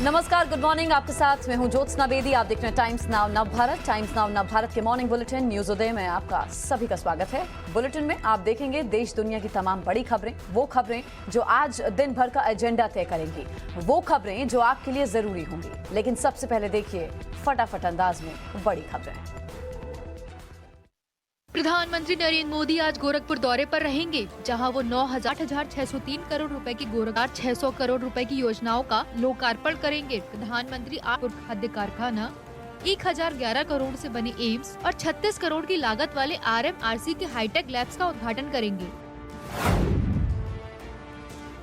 नमस्कार, good morning. आपके साथ मैं हूं ज्योत्सना बेदी। आप देख रहे हैं times Now Navbharat. Times Now Navbharat के मॉर्निंग बुलेटिन न्यूज उदय में आपका सभी का स्वागत है। बुलेटिन में आप देखेंगे देश दुनिया की तमाम बड़ी खबरें, वो खबरें जो आज दिन भर का एजेंडा तय करेंगी, वो खबरें जो आपके लिए जरूरी होंगी। लेकिन सबसे पहले देखिए फटाफट अंदाज में बड़ी खबरें। प्रधानमंत्री नरेंद्र मोदी आज गोरखपुर दौरे पर रहेंगे, जहां वो 9,603 करोड़ रुपए की 600 करोड़ रुपए की योजनाओं का लोकार्पण करेंगे। प्रधानमंत्री आज खाद्य कारखाना, 1,011 करोड़ से बने एम्स और 36 करोड़ की लागत वाले RMRC के हाईटेक लैब्स का उद्घाटन करेंगे।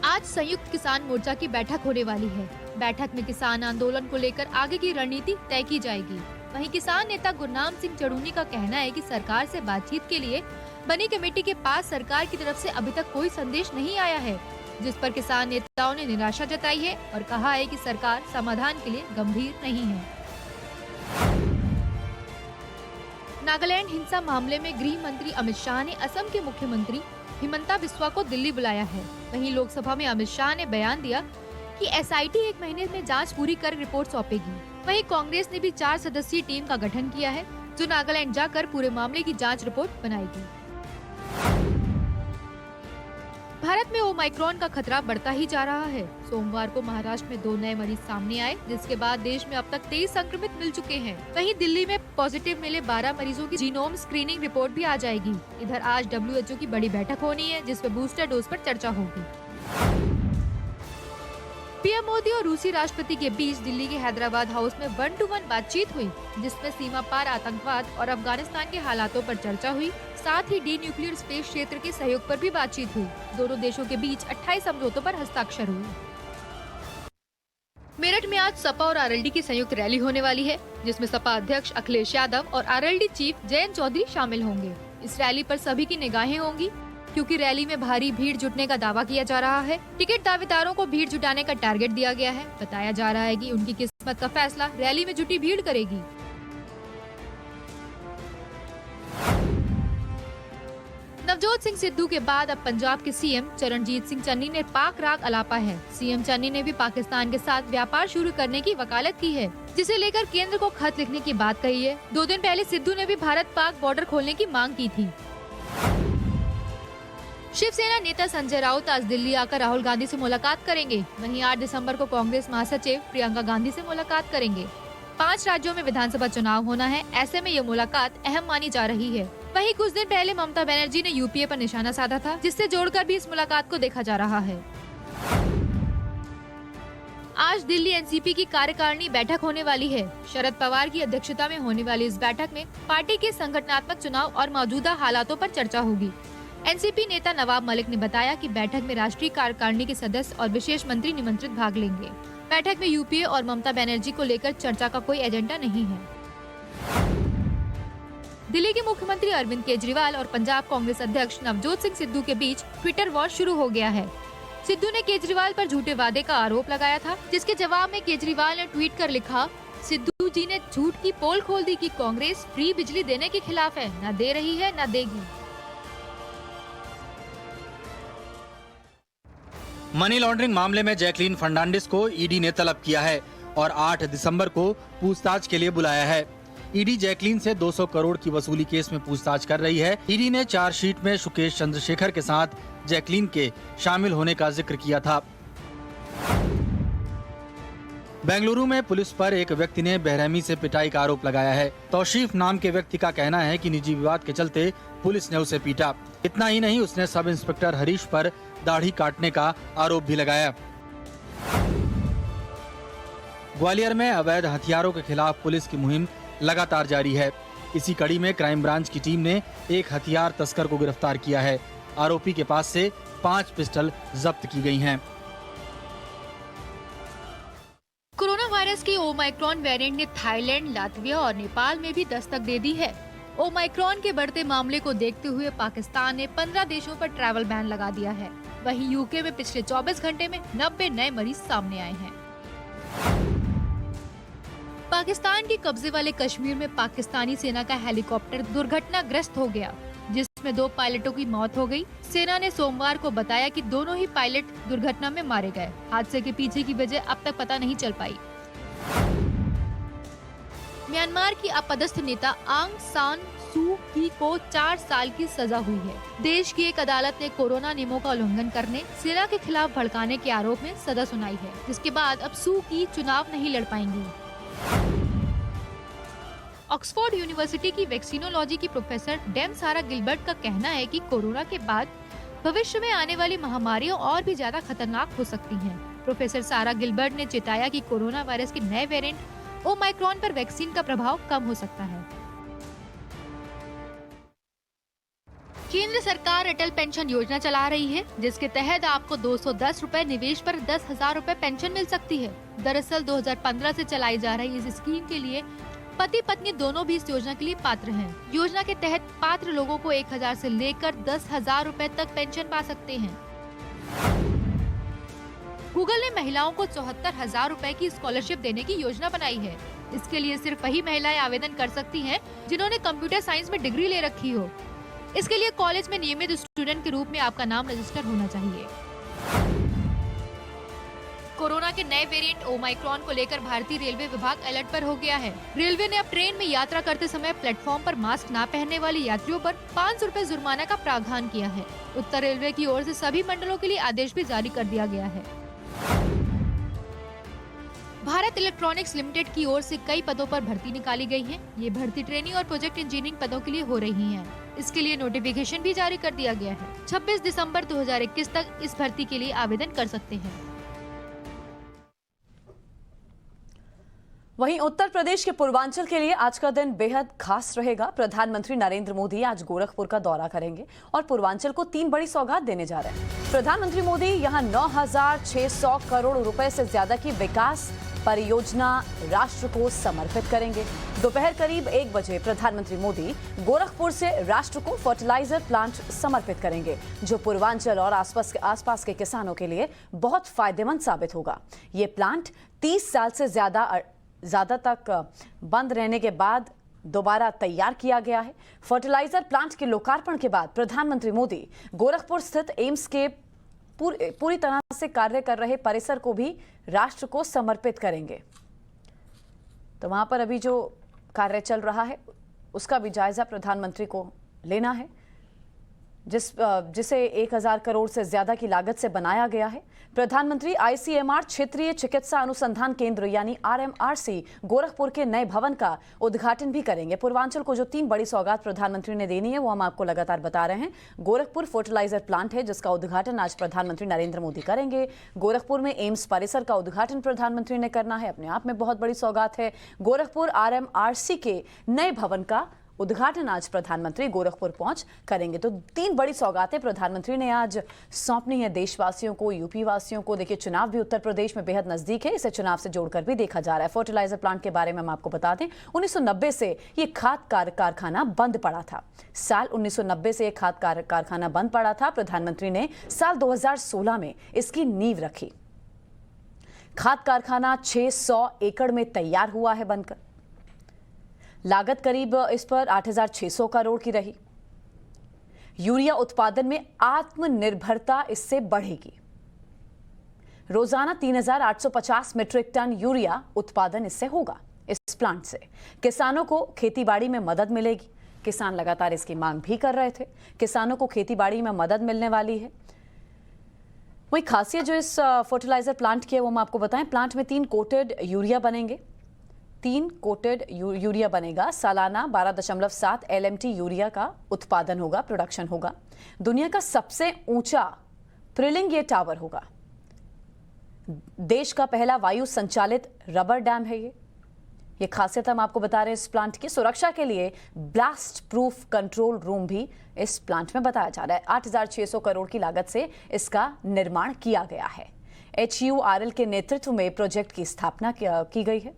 आज संयुक्त किसान मोर्चा की बैठक होने वाली है। बैठक में किसान आंदोलन को लेकर आगे की रणनीति तय की जाएगी। वहीं किसान नेता गुरनाम सिंह चड़ूनी का कहना है कि सरकार से बातचीत के लिए बनी कमेटी के पास सरकार की तरफ से अभी तक कोई संदेश नहीं आया है, जिस पर किसान नेताओं ने निराशा जताई है और कहा है कि सरकार समाधान के लिए गंभीर नहीं है। नागालैंड हिंसा मामले में गृह मंत्री अमित शाह ने असम के मुख्यमंत्री हिमंता बिस्वा को दिल्ली बुलाया है। वहीं लोकसभा में अमित शाह ने बयान दिया कि SIT 1 महीने में जांच पूरी कर रिपोर्ट सौंपेगी। वहीं कांग्रेस ने भी 4 सदस्यीय टीम का गठन किया है, जो नागालैंड जाकर पूरे मामले की जांच रिपोर्ट बनाएगी। भारत में ओमाइक्रॉन का खतरा बढ़ता ही जा रहा है। सोमवार को महाराष्ट्र में 2 नए मरीज सामने आए, जिसके बाद देश में अब तक 23 संक्रमित मिल चुके हैं। वहीं दिल्ली में पॉजिटिव मिले 12 मरीजों की जीनोम स्क्रीनिंग रिपोर्ट भी आ जाएगी। इधर आज WHO की बड़ी बैठक होनी है, जिसमें बूस्टर डोज पर चर्चा होगी। पीएम मोदी और रूसी राष्ट्रपति के बीच दिल्ली के हैदराबाद हाउस में 1-to-1 बातचीत हुई, जिसमें सीमा पार आतंकवाद और अफगानिस्तान के हालातों पर चर्चा हुई। साथ ही डी न्यूक्लियर स्पेस क्षेत्र के सहयोग पर भी बातचीत हुई। दोनों देशों के बीच 28 समझौतों पर हस्ताक्षर हुए। मेरठ में आज सपा और आरएलडी की संयुक्त रैली होने वाली है, जिसमें सपा अध्यक्ष अखिलेश यादव और आरएलडी चीफ जयंत चौधरी शामिल होंगे। इस रैली पर सभी की निगाहें होंगी, क्योंकि रैली में भारी भीड़ जुटने का दावा किया जा रहा है। टिकट दावेदारों को भीड़ जुटाने का टारगेट दिया गया है। बताया जा रहा है कि उनकी किस्मत का फैसला रैली में जुटी भीड़ करेगी। नवजोत सिंह सिद्धू के बाद अब पंजाब के सीएम चरणजीत सिंह चन्नी ने पाक राग अलापा है। सीएम चन्नी ने भी पाकिस्तान के साथ व्यापार शुरू करने की वकालत की है, जिसे लेकर केंद्र को खत लिखने की बात कही है। 2 दिन पहले सिद्धू ने भी भारत पाक बॉर्डर खोलने की मांग की थी। शिवसेना नेता संजय राउत आज दिल्ली आकर राहुल गांधी से मुलाकात करेंगे। वहीं 8 दिसंबर को कांग्रेस महासचिव प्रियंका गांधी से मुलाकात करेंगे। 5 राज्यों में विधानसभा चुनाव होना है, ऐसे में ये मुलाकात अहम मानी जा रही है। वहीं कुछ दिन पहले ममता बनर्जी ने यूपीए पर निशाना साधा था, जिससे जोड़कर भी इस मुलाकात को देखा जा रहा है। आज दिल्ली एनसीपी की कार्यकारिणी बैठक होने वाली है। शरद पवार की अध्यक्षता में होने वाली इस बैठक में पार्टी के संगठनात्मक चुनाव और मौजूदा हालातों पर चर्चा होगी। एनसीपी नेता नवाब मलिक ने बताया कि बैठक में राष्ट्रीय कार्यकारिणी के सदस्य और विशेष मंत्री निमंत्रित भाग लेंगे। बैठक में यूपीए और ममता बनर्जी को लेकर चर्चा का कोई एजेंडा नहीं है। दिल्ली के मुख्यमंत्री अरविंद केजरीवाल और पंजाब कांग्रेस अध्यक्ष नवजोत सिंह सिद्धू के बीच ट्विटर वॉर शुरू हो गया है। सिद्धू ने केजरीवाल पर झूठे वादे का आरोप लगाया था, जिसके जवाब में केजरीवाल ने ट्वीट कर लिखा, सिद्धू जी ने झूठ की पोल खोल दी कि कांग्रेस फ्री बिजली देने के खिलाफ है, न दे रही है न देगी। मनी लॉन्ड्रिंग मामले में जैकलीन फर्नांडिस को ईडी ने तलब किया है और 8 दिसंबर को पूछताछ के लिए बुलाया है। ईडी जैकलीन से 200 करोड़ की वसूली केस में पूछताछ कर रही है। ईडी ने चार्जशीट में सुकेश चंद्रशेखर के साथ जैकलीन के शामिल होने का जिक्र किया था। बेंगलुरु में पुलिस पर एक व्यक्ति ने बेरहमी से पिटाई का आरोप लगाया है। तौशीफ नाम के व्यक्ति का कहना है कि निजी विवाद के चलते पुलिस ने उसे पीटा। इतना ही नहीं, उसने सब इंस्पेक्टर हरीश पर दाढ़ी काटने का आरोप भी लगाया। ग्वालियर में अवैध हथियारों के खिलाफ पुलिस की मुहिम लगातार जारी है। इसी कड़ी में क्राइम ब्रांच की टीम ने एक हथियार तस्कर को गिरफ्तार किया है। आरोपी के पास से 5 पिस्टल जब्त की गई हैं। कोरोना वायरस के ओमाइक्रॉन वेरिएंट ने थाईलैंड, लातविया और नेपाल में भी दस्तक दे दी है। ओमाइक्रॉन के बढ़ते मामले को देखते हुए पाकिस्तान ने 15 देशों पर ट्रैवल बैन लगा दिया है। वहीं यूके में पिछले 24 घंटे में 90 नए मरीज सामने आए हैं। पाकिस्तान के कब्जे वाले कश्मीर में पाकिस्तानी सेना का हेलीकॉप्टर दुर्घटनाग्रस्त हो गया, जिसमें 2 पायलटों की मौत हो गई। सेना ने सोमवार को बताया कि दोनों ही पायलट दुर्घटना में मारे गए। हादसे के पीछे की वजह अब तक पता नहीं चल पाई। म्यांमार की अपदस्थ नेता आंग सान सू की को 4 साल की सजा हुई है। देश की एक अदालत ने कोरोना नियमों का उल्लंघन करने, सेना के खिलाफ भड़काने के आरोप में सजा सुनाई है, जिसके बाद अब सू की चुनाव नहीं लड़ पाएंगी। ऑक्सफोर्ड यूनिवर्सिटी की वैक्सीनोलॉजी की प्रोफेसर डेम सारा गिलबर्ट का कहना है कि कोरोना के बाद भविष्य में आने वाली महामारियां और भी ज्यादा खतरनाक हो सकती हैं। प्रोफेसर सारा गिलबर्ट ने चेताया कि कोरोना वायरस के नए वेरिएंट ओमाइक्रॉन पर वैक्सीन का प्रभाव कम हो सकता है। केंद्र सरकार अटल पेंशन योजना चला रही है, जिसके तहत आपको 210 रुपए निवेश पर 10,000 रुपए पेंशन मिल सकती है। दरअसल 2015 से चलाई जा रही इस स्कीम के लिए पति पत्नी दोनों भी इस योजना के लिए पात्र हैं। योजना के तहत पात्र लोगों को 1,000 से लेकर 10,000 रुपए तक पेंशन पा सकते हैं। गूगल ने महिलाओं को 74,000 रुपए की स्कॉलरशिप देने की योजना बनाई है। इसके लिए सिर्फ वही महिलाएं आवेदन कर सकती हैं जिन्होंने कंप्यूटर साइंस में डिग्री ले रखी हो। इसके लिए कॉलेज में नियमित स्टूडेंट के रूप में आपका नाम रजिस्टर होना चाहिए। कोरोना के नए वेरिएंट ओमाइक्रॉन को लेकर भारतीय रेलवे विभाग अलर्ट पर हो गया है। रेलवे ने अब ट्रेन में यात्रा करते समय प्लेटफॉर्म पर मास्क न पहनने वाले यात्रियों पर 500 रुपए जुर्माना का प्रावधान किया है। उत्तर रेलवे की ओर से सभी मंडलों के लिए आदेश भी जारी कर दिया गया है। भारत इलेक्ट्रॉनिक्स लिमिटेड की ओर से कई पदों पर भर्ती निकाली गई है। ये भर्ती ट्रेनिंग और प्रोजेक्ट इंजीनियरिंग पदों के लिए हो रही है। इसके लिए नोटिफिकेशन भी जारी कर दिया गया है। 26 दिसंबर 2021 तक इस भर्ती के लिए आवेदन कर सकते हैं। वहीं उत्तर प्रदेश के पूर्वांचल के लिए आज का दिन बेहद खास रहेगा। प्रधानमंत्री नरेंद्र मोदी आज गोरखपुर का दौरा करेंगे और पूर्वांचल को 3 बड़ी सौगात देने जा रहे हैं। प्रधानमंत्री मोदी यहां 9,600 करोड़ रुपए से ज्यादा की विकास परियोजना राष्ट्र को समर्पित करेंगे। दोपहर करीब 1 बजे प्रधानमंत्री मोदी गोरखपुर से राष्ट्र को फर्टिलाइजर प्लांट समर्पित करेंगे, जो पूर्वांचल और आसपास के किसानों के लिए बहुत फायदेमंद साबित होगा। ये प्लांट 30 साल से ज्यादा तक बंद रहने के बाद दोबारा तैयार किया गया है। फर्टिलाइजर प्लांट के लोकार्पण के बाद प्रधानमंत्री मोदी गोरखपुर स्थित एम्स के पूरी तरह से कार्य कर रहे परिसर को भी राष्ट्र को समर्पित करेंगे। तो वहां पर अभी जो कार्य चल रहा है उसका भी जायजा प्रधानमंत्री को लेना है, जिसे 1,000 करोड़ से ज्यादा की लागत से बनाया गया है। प्रधानमंत्री ICMR क्षेत्रीय चिकित्सा अनुसंधान केंद्र यानी RMRC गोरखपुर के नए भवन का उद्घाटन भी करेंगे। पूर्वांचल को जो 3 बड़ी सौगात प्रधानमंत्री ने देनी है वो हम आपको लगातार बता रहे हैं। गोरखपुर फर्टिलाइजर प्लांट है जिसका उद्घाटन आज प्रधानमंत्री नरेंद्र मोदी करेंगे। गोरखपुर में एम्स परिसर का उद्घाटन प्रधानमंत्री ने करना है, अपने आप में बहुत बड़ी सौगात है। गोरखपुर RMRC के नए भवन का उद्घाटन आज प्रधानमंत्री गोरखपुर पहुंच करेंगे। तो 3 बड़ी सौगातें प्रधानमंत्री ने आज सौंपनी है देशवासियों को, यूपी वासियों को। देखिए, चुनाव भी उत्तर प्रदेश में बेहद नजदीक है, इसे चुनाव से जोड़कर भी देखा जा रहा है। फर्टिलाइजर प्लांट के बारे में हम आपको बता दें, 1990 से ये खाद कारखाना बंद पड़ा था। साल 1990 से ये खाद कारखाना बंद पड़ा था। प्रधानमंत्री ने साल 2016 में इसकी नींव रखी। खाद कारखाना 600 एकड़ में तैयार हुआ है बनकर। लागत करीब इस पर 8,600 करोड़ की रही। यूरिया उत्पादन में आत्मनिर्भरता इससे बढ़ेगी। रोजाना 3,850 मीट्रिक टन यूरिया उत्पादन इससे होगा। इस प्लांट से किसानों को खेतीबाड़ी में मदद मिलेगी। किसान लगातार इसकी मांग भी कर रहे थे। किसानों को खेतीबाड़ी में मदद मिलने वाली है। वही खासियत जो इस फर्टिलाइजर प्लांट की है वो हम आपको बताएं। प्लांट में 3 कोटेड यूरिया बनेंगे। 3 कोटेड यूरिया बनेगा। सालाना 12.7 LMT यूरिया का उत्पादन होगा, प्रोडक्शन होगा। दुनिया का सबसे ऊंचा प्रिलिंग ये टावर होगा। देश का पहला वायु संचालित रबर डैम है ये खासियत हम आपको बता रहे हैं। इस प्लांट की सुरक्षा के लिए ब्लास्ट प्रूफ कंट्रोल रूम भी इस प्लांट में बताया जा रहा है। 8,600 करोड़ की लागत से इसका निर्माण किया गया है। HURL के नेतृत्व में प्रोजेक्ट की स्थापना की गई है।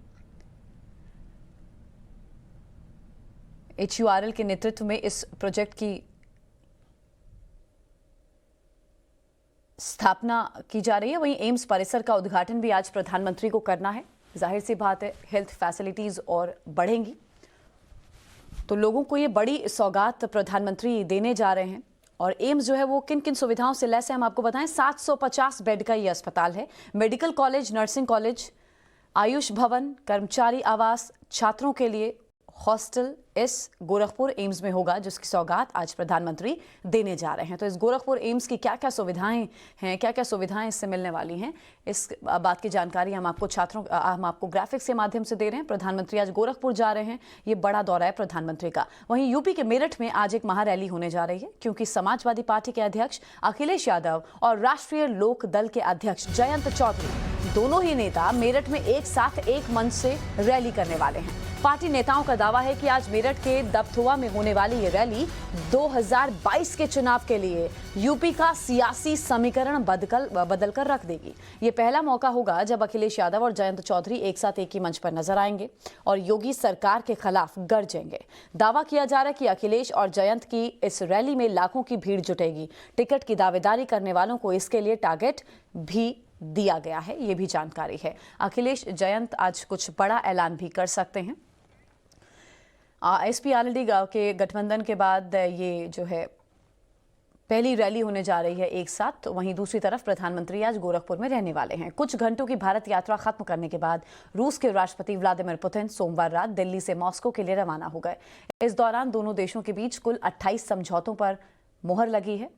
HURL के नेतृत्व में इस प्रोजेक्ट की स्थापना की जा रही है। वहीं एम्स परिसर का उद्घाटन भी आज प्रधानमंत्री को करना है। जाहिर सी बात है, हेल्थ फैसिलिटीज और बढ़ेंगी तो लोगों को ये बड़ी सौगात प्रधानमंत्री देने जा रहे हैं। और एम्स जो है वो किन किन सुविधाओं से लैस है हम आपको बताएं। 750 बेड का ये अस्पताल है। Medical college, nursing college, Ayush भवन, कर्मचारी आवास, छात्रों के लिए हॉस्टल इस गोरखपुर एम्स में होगा, जिसकी सौगात आज प्रधानमंत्री देने जा रहे हैं। तो इस गोरखपुर एम्स की क्या क्या सुविधाएं हैं, क्या क्या सुविधाएं इससे मिलने वाली हैं, इस बात की जानकारी हम आपको ग्राफिक्स के माध्यम से दे रहे हैं। प्रधानमंत्री आज गोरखपुर जा रहे हैं, ये बड़ा दौरा है प्रधानमंत्री का। वहीं यूपी के मेरठ में आज एक महारैली होने जा रही है, क्योंकि समाजवादी पार्टी के अध्यक्ष अखिलेश यादव और राष्ट्रीय लोक दल के अध्यक्ष जयंत चौधरी, दोनों ही नेता मेरठ में एक साथ एक मंच से रैली करने वाले हैं। पार्टी नेताओं का दावा है कि आज मेरठ के दबथुआ में होने वाली ये रैली 2022 के चुनाव के लिए यूपी का सियासी समीकरण बदलकर रख देगी। ये पहला मौका होगा जब अखिलेश यादव और जयंत चौधरी एक साथ एक ही मंच पर नजर आएंगे और योगी सरकार के खिलाफ गरजेंगे। दावा किया जा रहा है कि अखिलेश और जयंत की इस रैली में लाखों की भीड़ जुटेगी। टिकट की दावेदारी करने वालों को इसके लिए टारगेट भी दिया गया है, ये भी जानकारी है। अखिलेश जयंत आज कुछ बड़ा ऐलान भी कर सकते हैं। एसपी आरएलडी के गठबंधन के बाद ये जो है पहली रैली होने जा रही है एक साथ। तो वहीं दूसरी तरफ प्रधानमंत्री आज गोरखपुर में रहने वाले हैं। कुछ घंटों की भारत यात्रा खत्म करने के बाद रूस के राष्ट्रपति व्लादिमीर पुतिन सोमवार रात दिल्ली से मॉस्को के लिए रवाना हो गए। इस दौरान दोनों देशों के बीच कुल 28 समझौतों पर मुहर लगी है।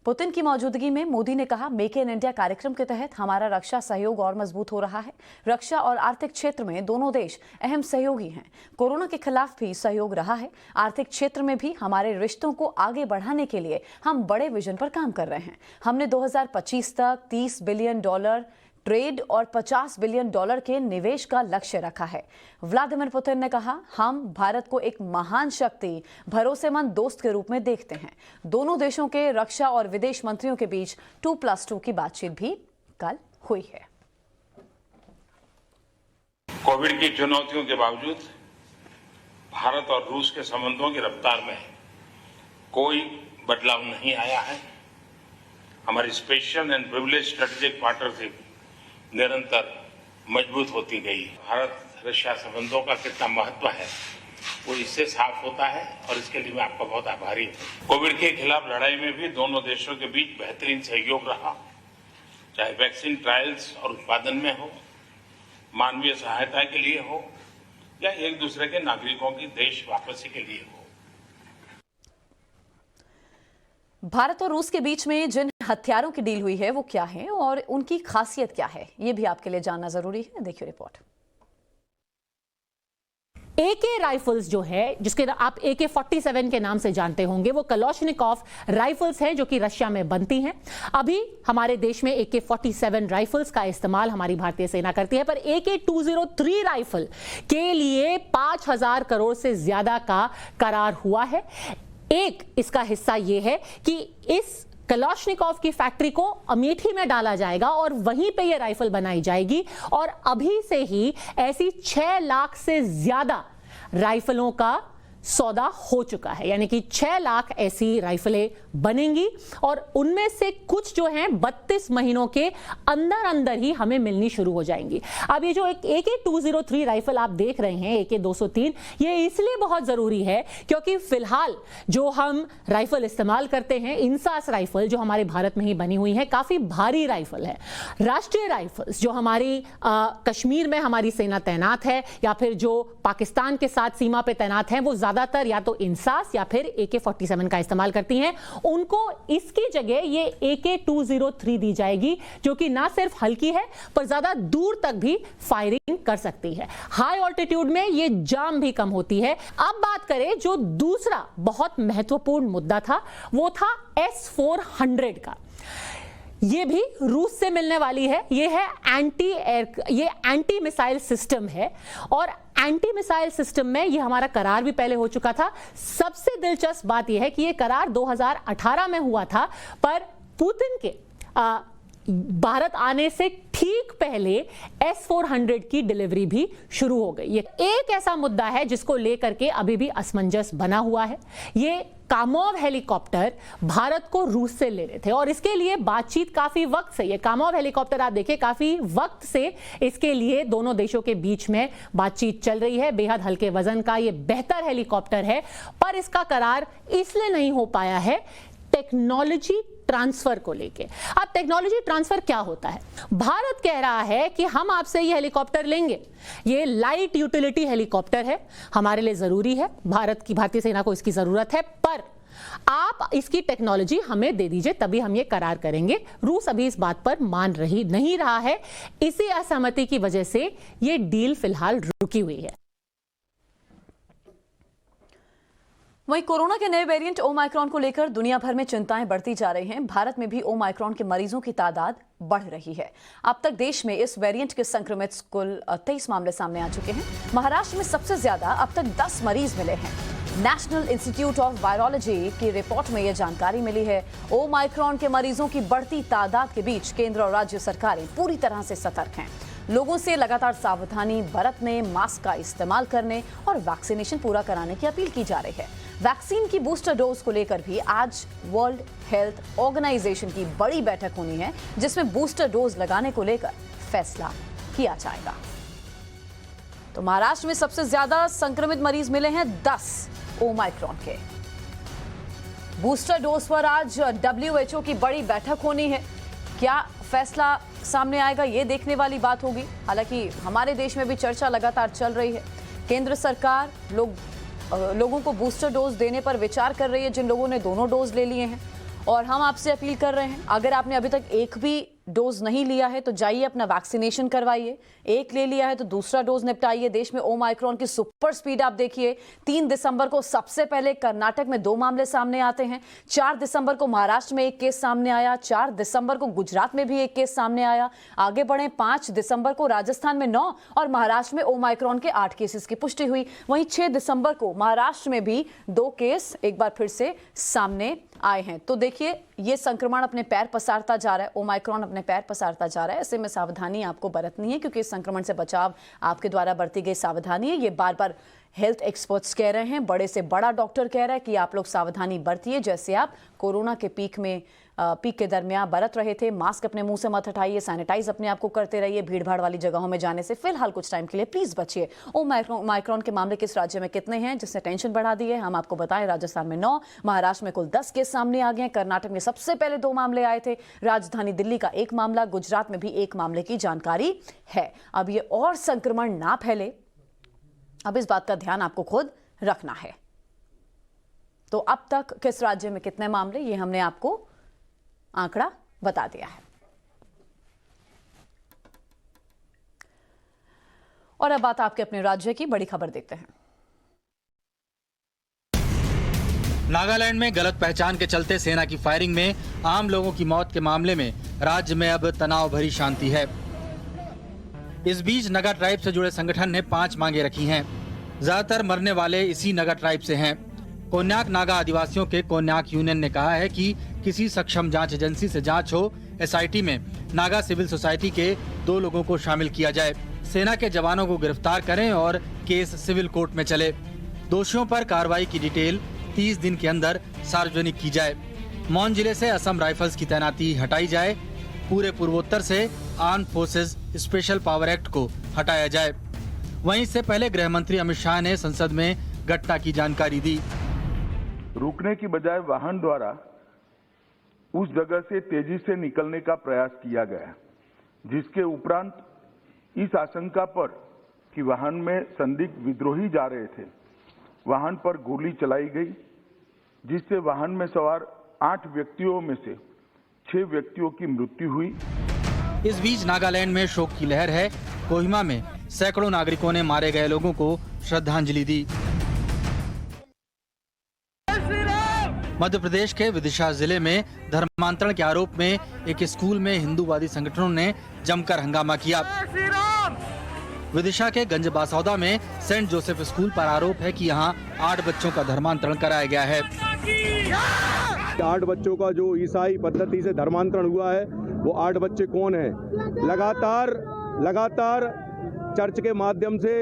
पुतिन की मौजूदगी में मोदी ने कहा, मेक इन इंडिया कार्यक्रम के तहत हमारा रक्षा सहयोग और मजबूत हो रहा है। रक्षा और आर्थिक क्षेत्र में दोनों देश अहम सहयोगी हैं। कोरोना के खिलाफ भी सहयोग रहा है। आर्थिक क्षेत्र में भी हमारे रिश्तों को आगे बढ़ाने के लिए हम बड़े विजन पर काम कर रहे हैं। हमने 2025 तक $30 बिलियन ट्रेड और $50 बिलियन के निवेश का लक्ष्य रखा है। व्लादिमीर पुतिन ने कहा, हम भारत को एक महान शक्ति, भरोसेमंद दोस्त के रूप में देखते हैं। दोनों देशों के रक्षा और विदेश मंत्रियों के बीच 2+2 की बातचीत भी कल हुई है। कोविड की चुनौतियों के बावजूद भारत और रूस के संबंधों की रफ्तार में कोई बदलाव नहीं आया है। हमारी special and privilege strategic partnership निरंतर मजबूत होती गई। भारत रशिया संबंधों का कितना महत्व है वो इससे साफ होता है और इसके लिए मैं आपका बहुत आभारी हूँ। कोविड के खिलाफ लड़ाई में भी दोनों देशों के बीच बेहतरीन सहयोग रहा, चाहे वैक्सीन ट्रायल्स और उत्पादन में हो, मानवीय सहायता के लिए हो या एक दूसरे के नागरिकों की देश वापसी के लिए हो। भारत और रूस के बीच में जिन हथियारों की डील हुई है वो क्या है और उनकी खासियत क्या है, ये भी आपके लिए जानना जरूरी है। देखिए रिपोर्ट। AK राइफल्स जो है, जिसके आप AK-47 के नाम से जानते होंगे, वो कलाशनिकोव राइफल्स हैं जो कि रशिया में बनती हैं। अभी हमारे देश में AK-47 राइफल्स का इस्तेमाल हमारी भारतीय सेना करती है, पर AK-203 राइफल के लिए 5,000 करोड़ से ज्यादा का करार हुआ है। एक इसका हिस्सा यह है कि इस कलाशनिकोव की फैक्ट्री को अमेठी में डाला जाएगा और वहीं पे ये राइफल बनाई जाएगी और अभी से ही ऐसी 6 लाख से ज्यादा राइफलों का सौदा हो चुका है, यानी कि 6 लाख ऐसी राइफलें बनेंगी और उनमें से कुछ जो हैं 32 महीनों के अंदर अंदर ही हमें मिलनी शुरू हो जाएंगी। अब ये जो एक AK-203 राइफल आप देख रहे हैं, AK-203, ये इसलिए बहुत जरूरी है क्योंकि फिलहाल जो हम राइफल इस्तेमाल करते हैं, इंसास राइफल जो हमारे भारत में ही बनी हुई है, काफी भारी राइफल है। राष्ट्रीय राइफल्स जो हमारी कश्मीर में हमारी सेना तैनात है या फिर जो पाकिस्तान के साथ सीमा पे तैनात है, वो ज्यादातर या तो इंसास या फिर AK-47 का इस्तेमाल करती हैं। उनको इसकी जगह ये AK-203 दी जाएगी जो कि ना सिर्फ हल्की है पर ज्यादा दूर तक भी फायरिंग कर सकती है। हाई ऑल्टीट्यूड में ये जाम भी कम होती है। अब बात करें जो दूसरा बहुत महत्वपूर्ण मुद्दा था, वो था S-400 का। ये भी रूस से मिलने वाली है। ये है एंटी मिसाइल सिस्टम है और एंटी मिसाइल सिस्टम में ये हमारा करार भी पहले हो चुका था। सबसे दिलचस्प बात यह है कि ये करार 2018 में हुआ था, पर पुतिन के भारत आने से ठीक पहले S-400 की डिलीवरी भी शुरू हो गई। ये एक ऐसा मुद्दा है जिसको लेकर के अभी भी असमंजस बना हुआ है। ये कामोव हेलीकॉप्टर भारत को रूस से ले रहे थे और इसके लिए बातचीत काफी वक्त से, ये कामोव हेलीकॉप्टर आप देखिए काफी वक्त से इसके लिए दोनों देशों के बीच में बातचीत चल रही है। बेहद हल्के वजन का ये बेहतर हेलीकॉप्टर है, पर इसका करार इसलिए नहीं हो पाया है, टेक्नोलॉजी ट्रांसफर को लेके। अब टेक्नोलॉजी ट्रांसफर क्या होता है? भारत कह रहा है कि हम आपसे ये हेलीकॉप्टर लेंगे, ये लाइट यूटिलिटी हेलीकॉप्टर है, हमारे लिए जरूरी है, भारत की भारतीय सेना को इसकी जरूरत है, पर आप इसकी टेक्नोलॉजी हमें दे दीजिए तभी हम ये करार करेंगे। रूस अभी इस बात पर मान नहीं रहा है। इसी असहमति की वजह से ये डील फिलहाल रुकी हुई है। वहीं कोरोना के नए वेरिएंट ओमाइक्रॉन को लेकर दुनिया भर में चिंताएं बढ़ती जा रही हैं। भारत में भी ओमाइक्रॉन के मरीजों की तादाद बढ़ रही है। अब तक देश में इस वेरिएंट के संक्रमित कुल 23 मामले सामने आ चुके हैं। महाराष्ट्र में सबसे ज्यादा अब तक 10 मरीज मिले हैं। नेशनल इंस्टीट्यूट ऑफ वायरोलॉजी की रिपोर्ट में यह जानकारी मिली है। ओमाइक्रॉन के मरीजों की बढ़ती तादाद के बीच केंद्र और राज्य सरकारें पूरी तरह से सतर्क हैं। लोगों से लगातार सावधानी बरतने, मास्क का इस्तेमाल करने और वैक्सीनेशन पूरा कराने की अपील की जा रही है। वैक्सीन की बूस्टर डोज को लेकर भी आज वर्ल्ड हेल्थ ऑर्गेनाइजेशन की बड़ी बैठक होनी है, जिसमें बूस्टर डोज लगाने को लेकर फैसला किया जाएगा। तो महाराष्ट्र में सबसे ज्यादा संक्रमित मरीज मिले हैं 10 ओमाइक्रॉन के। बूस्टर डोज पर आज WHO की बड़ी बैठक होनी है। क्या फैसला सामने आएगा, ये देखने वाली बात होगी। हालांकि हमारे देश में भी चर्चा लगातार चल रही है। केंद्र सरकार लोगों को बूस्टर डोज देने पर विचार कर रही है, जिन लोगों ने दोनों डोज ले लिए हैं। और हम आपसे अपील कर रहे हैं, अगर आपने अभी तक एक भी डोज नहीं लिया है तो जाइए अपना वैक्सीनेशन करवाइए। एक ले लिया है तो दूसरा डोज निपटाइए। देश में ओमाइक्रॉन की सुपर स्पीड आप देखिए। 3 दिसंबर को सबसे पहले कर्नाटक में 2 मामले सामने आते हैं। 4 दिसंबर को महाराष्ट्र में 1 केस सामने आया। 4 दिसंबर को गुजरात में भी 1 केस सामने आया। आगे बढ़े 5 दिसंबर को राजस्थान में 9 और महाराष्ट्र में ओमाइक्रॉन के 8 केसेस की पुष्टि हुई। वहीं 6 दिसंबर को महाराष्ट्र में भी 2 केस एक बार फिर से सामने आए हैं। तो देखिए, ये संक्रमण अपने पैर पसारता जा रहा है। ओमाइक्रॉन अपने पैर पसारता जा रहा है। ऐसे में सावधानी आपको बरतनी है, क्योंकि इस संक्रमण से बचाव आपके द्वारा बरती गई सावधानी है। ये बार बार हेल्थ एक्सपर्ट्स कह रहे हैं, बड़े से बड़ा डॉक्टर कह रहा है कि आप लोग सावधानी बरतिए, जैसे आप कोरोना के पीक के दरमियान बरत रहे थे। मास्क अपने मुंह से मत हटाइए, सैनिटाइज अपने आप को करते रहिए। भीड़ भाड़ वाली जगहों में जाने से फिलहाल कुछ टाइम के लिए प्लीज बचिए। ओमाइक्रॉन के मामले किस राज्य में कितने हैं जिसने टेंशन बढ़ा दी है, हम आपको बताएं। राजस्थान में 9, महाराष्ट्र में कुल 10 केस सामने आ गए हैं। कर्नाटक में सबसे पहले 2 मामले आए थे। राजधानी दिल्ली का 1 मामला, गुजरात में भी 1 मामले की जानकारी है। अब ये और संक्रमण ना फैले, अब इस बात का ध्यान आपको खुद रखना है। तो अब तक किस राज्य में कितने मामले, ये हमने आपको आंकड़ा बता दिया है। और अब बात आपके अपने राज्य की बड़ी खबर देखते हैं। नागालैंड में गलत पहचान के चलते सेना की फायरिंग में आम लोगों की मौत के मामले में राज्य में अब तनाव भरी शांति है। इस बीच नगा ट्राइब से जुड़े संगठन ने 5 मांगे रखी हैं। ज्यादातर मरने वाले इसी नगा ट्राइब से हैं। कोन्याक नागा आदिवासियों के कोन्याक यूनियन ने कहा है कि किसी सक्षम जांच एजेंसी से जांच हो। एसआईटी में नागा सिविल सोसाइटी के 2 लोगों को शामिल किया जाए। सेना के जवानों को गिरफ्तार करें और केस सिविल कोर्ट में चले। दोषियों पर कार्रवाई की डिटेल 30 दिन के अंदर सार्वजनिक की जाए। मौन जिले से असम राइफल्स की तैनाती हटाई जाए। पूरे पूर्वोत्तर से armed forces special power act को हटाया जाए। वहीं इससे पहले गृह मंत्री अमित शाह ने संसद में घटना की जानकारी दी। रुकने की बजाय वाहन द्वारा उस जगह से तेजी से निकलने का प्रयास किया गया, जिसके उपरांत इस आशंका पर कि वाहन में संदिग्ध विद्रोही जा रहे थे, वाहन पर गोली चलाई गई, जिससे वाहन में सवार 8 व्यक्तियों में से 6 व्यक्तियों की मृत्यु हुई। इस बीच नागालैंड में शोक की लहर है। कोहिमा में सैकड़ों नागरिकों ने मारे गए लोगों को श्रद्धांजलि दी। मध्य प्रदेश के विदिशा जिले में धर्मांतरण के आरोप में एक स्कूल में हिंदूवादी संगठनों ने जमकर हंगामा किया। विदिशा के गंज बासौदा में सेंट जोसेफ स्कूल पर आरोप है कि यहां 8 बच्चों का धर्मांतरण कराया गया है। 8 बच्चों का जो ईसाई पद्धति से धर्मांतरण हुआ है, वो 8 बच्चे कौन है? लगातार चर्च के माध्यम से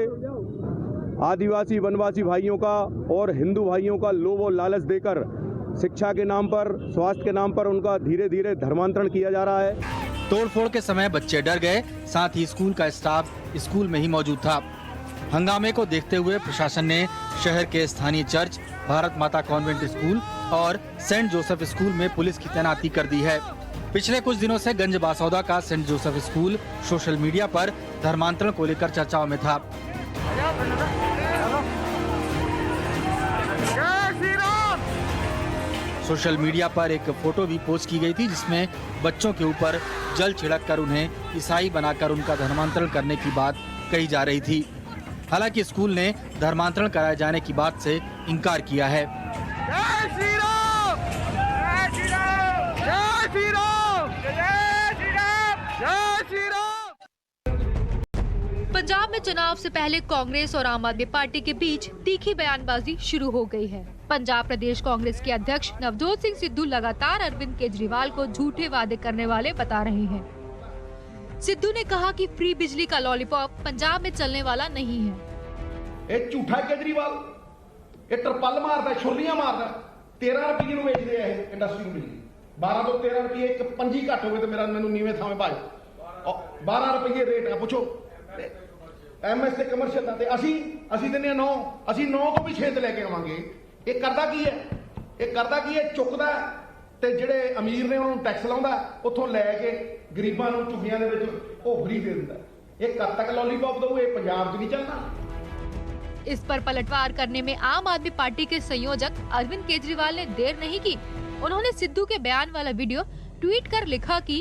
आदिवासी वनवासी भाइयों का और हिंदू भाइयों का लोभ और लालच देकर शिक्षा के नाम पर, स्वास्थ्य के नाम पर उनका धीरे धीरे धर्मांतरण किया जा रहा है। तोड़फोड़ के समय बच्चे डर गए, साथ ही स्कूल का स्टाफ स्कूल में ही मौजूद था। हंगामे को देखते हुए प्रशासन ने शहर के स्थानीय चर्च, भारत माता कॉन्वेंट स्कूल और सेंट जोसेफ स्कूल में पुलिस की तैनाती कर दी है। पिछले कुछ दिनों से गंज बासौदा का Saint Joseph school social media पर धर्मांतरण को लेकर चर्चाओं में था। सोशल मीडिया पर एक फोटो भी पोस्ट की गई थी जिसमें बच्चों के ऊपर जल छिड़ककर उन्हें ईसाई बनाकर उनका धर्मांतरण करने की बात कही जा रही थी। हालांकि स्कूल ने धर्मांतरण कराए जाने की बात से इनकार किया है। जय श्री राम! जय श्री राम! जय श्री राम! जय श्री राम! जय श्री राम! पंजाब में चुनाव से पहले कांग्रेस और आम आदमी पार्टी के बीच तीखी बयानबाजी शुरू हो गई है। पंजाब प्रदेश कांग्रेस के अध्यक्ष नवजोत सिंह सिद्धू लगातार अरविंद केजरीवाल को झूठे वादे करने वाले बता रहे हैं। सिद्धू ने कहा कि फ्री बिजली का लॉलीपॉप पंजाब में चलने वाला नहीं है। ਇਹ ਝੂਠਾ ਕੇਜਰੀਵਾਲ ਇਹ ਤਰਪਲ ਮਾਰਦਾ ਛੁਰਲੀਆਂ ਮਾਰਦਾ 13 ਰੁਪਏ ਨੂੰ ਵੇਚਦੇ ਆ ਇਹ ਇੰਡਸਟਰੀ ਨੂੰ ਬਿਜਲੀ 12 ਤੋਂ 13 ਰੁਪਏ ਇੱਕ ਪੰਜੀ ਘੱਟ ਹੋਵੇ ਤੇ ਮੇਰਾ ਮੈਨੂੰ ਨੀਵੇਂ ਥਾਵੇਂ ਭਾਜ 12 ਰੁਪਏ ਰੇਟ ਆ ਪੁੱਛੋ ਐਮਐਸ ਤੇ ਕਮਰਸ਼ੀਅਲ ਦਾ ਤੇ ਅਸੀਂ ਦਿੰਨੇ 9 ਅਸੀਂ 9 ਤੋਂ ਵੀ 6 ਤੇ ਲੈ ਕੇ ਆਵਾਂਗੇ। ਇਹ ਕਰਦਾ ਕੀ ਹੈ ਚੁੱਕਦਾ ਤੇ ਜਿਹੜੇ ਅਮੀਰ ਨੇ ਉਹਨਾਂ ਨੂੰ ਟੈਕਸ ਲਾਉਂਦਾ ਉੱਥੋਂ ਲੈ ਕੇ ਗਰੀਬਾਂ ਨੂੰ ਝੁੱਗੀਆਂ ਦੇ ਵਿੱਚ ਉਹ ਫ੍ਰੀ ਦੇ ਦਿੰਦਾ। ਇਹ ਕਦ ਤੱਕ ਲੌਲੀਪੌਪ ਦਊ ਇਹ ਪੰਜਾਬ 'ਚ ਨਹੀਂ ਚੱਲਣਾ। इस पर पलटवार करने में आम आदमी पार्टी के संयोजक अरविंद केजरीवाल ने देर नहीं की। उन्होंने सिद्धू के बयान वाला वीडियो ट्वीट कर लिखा कि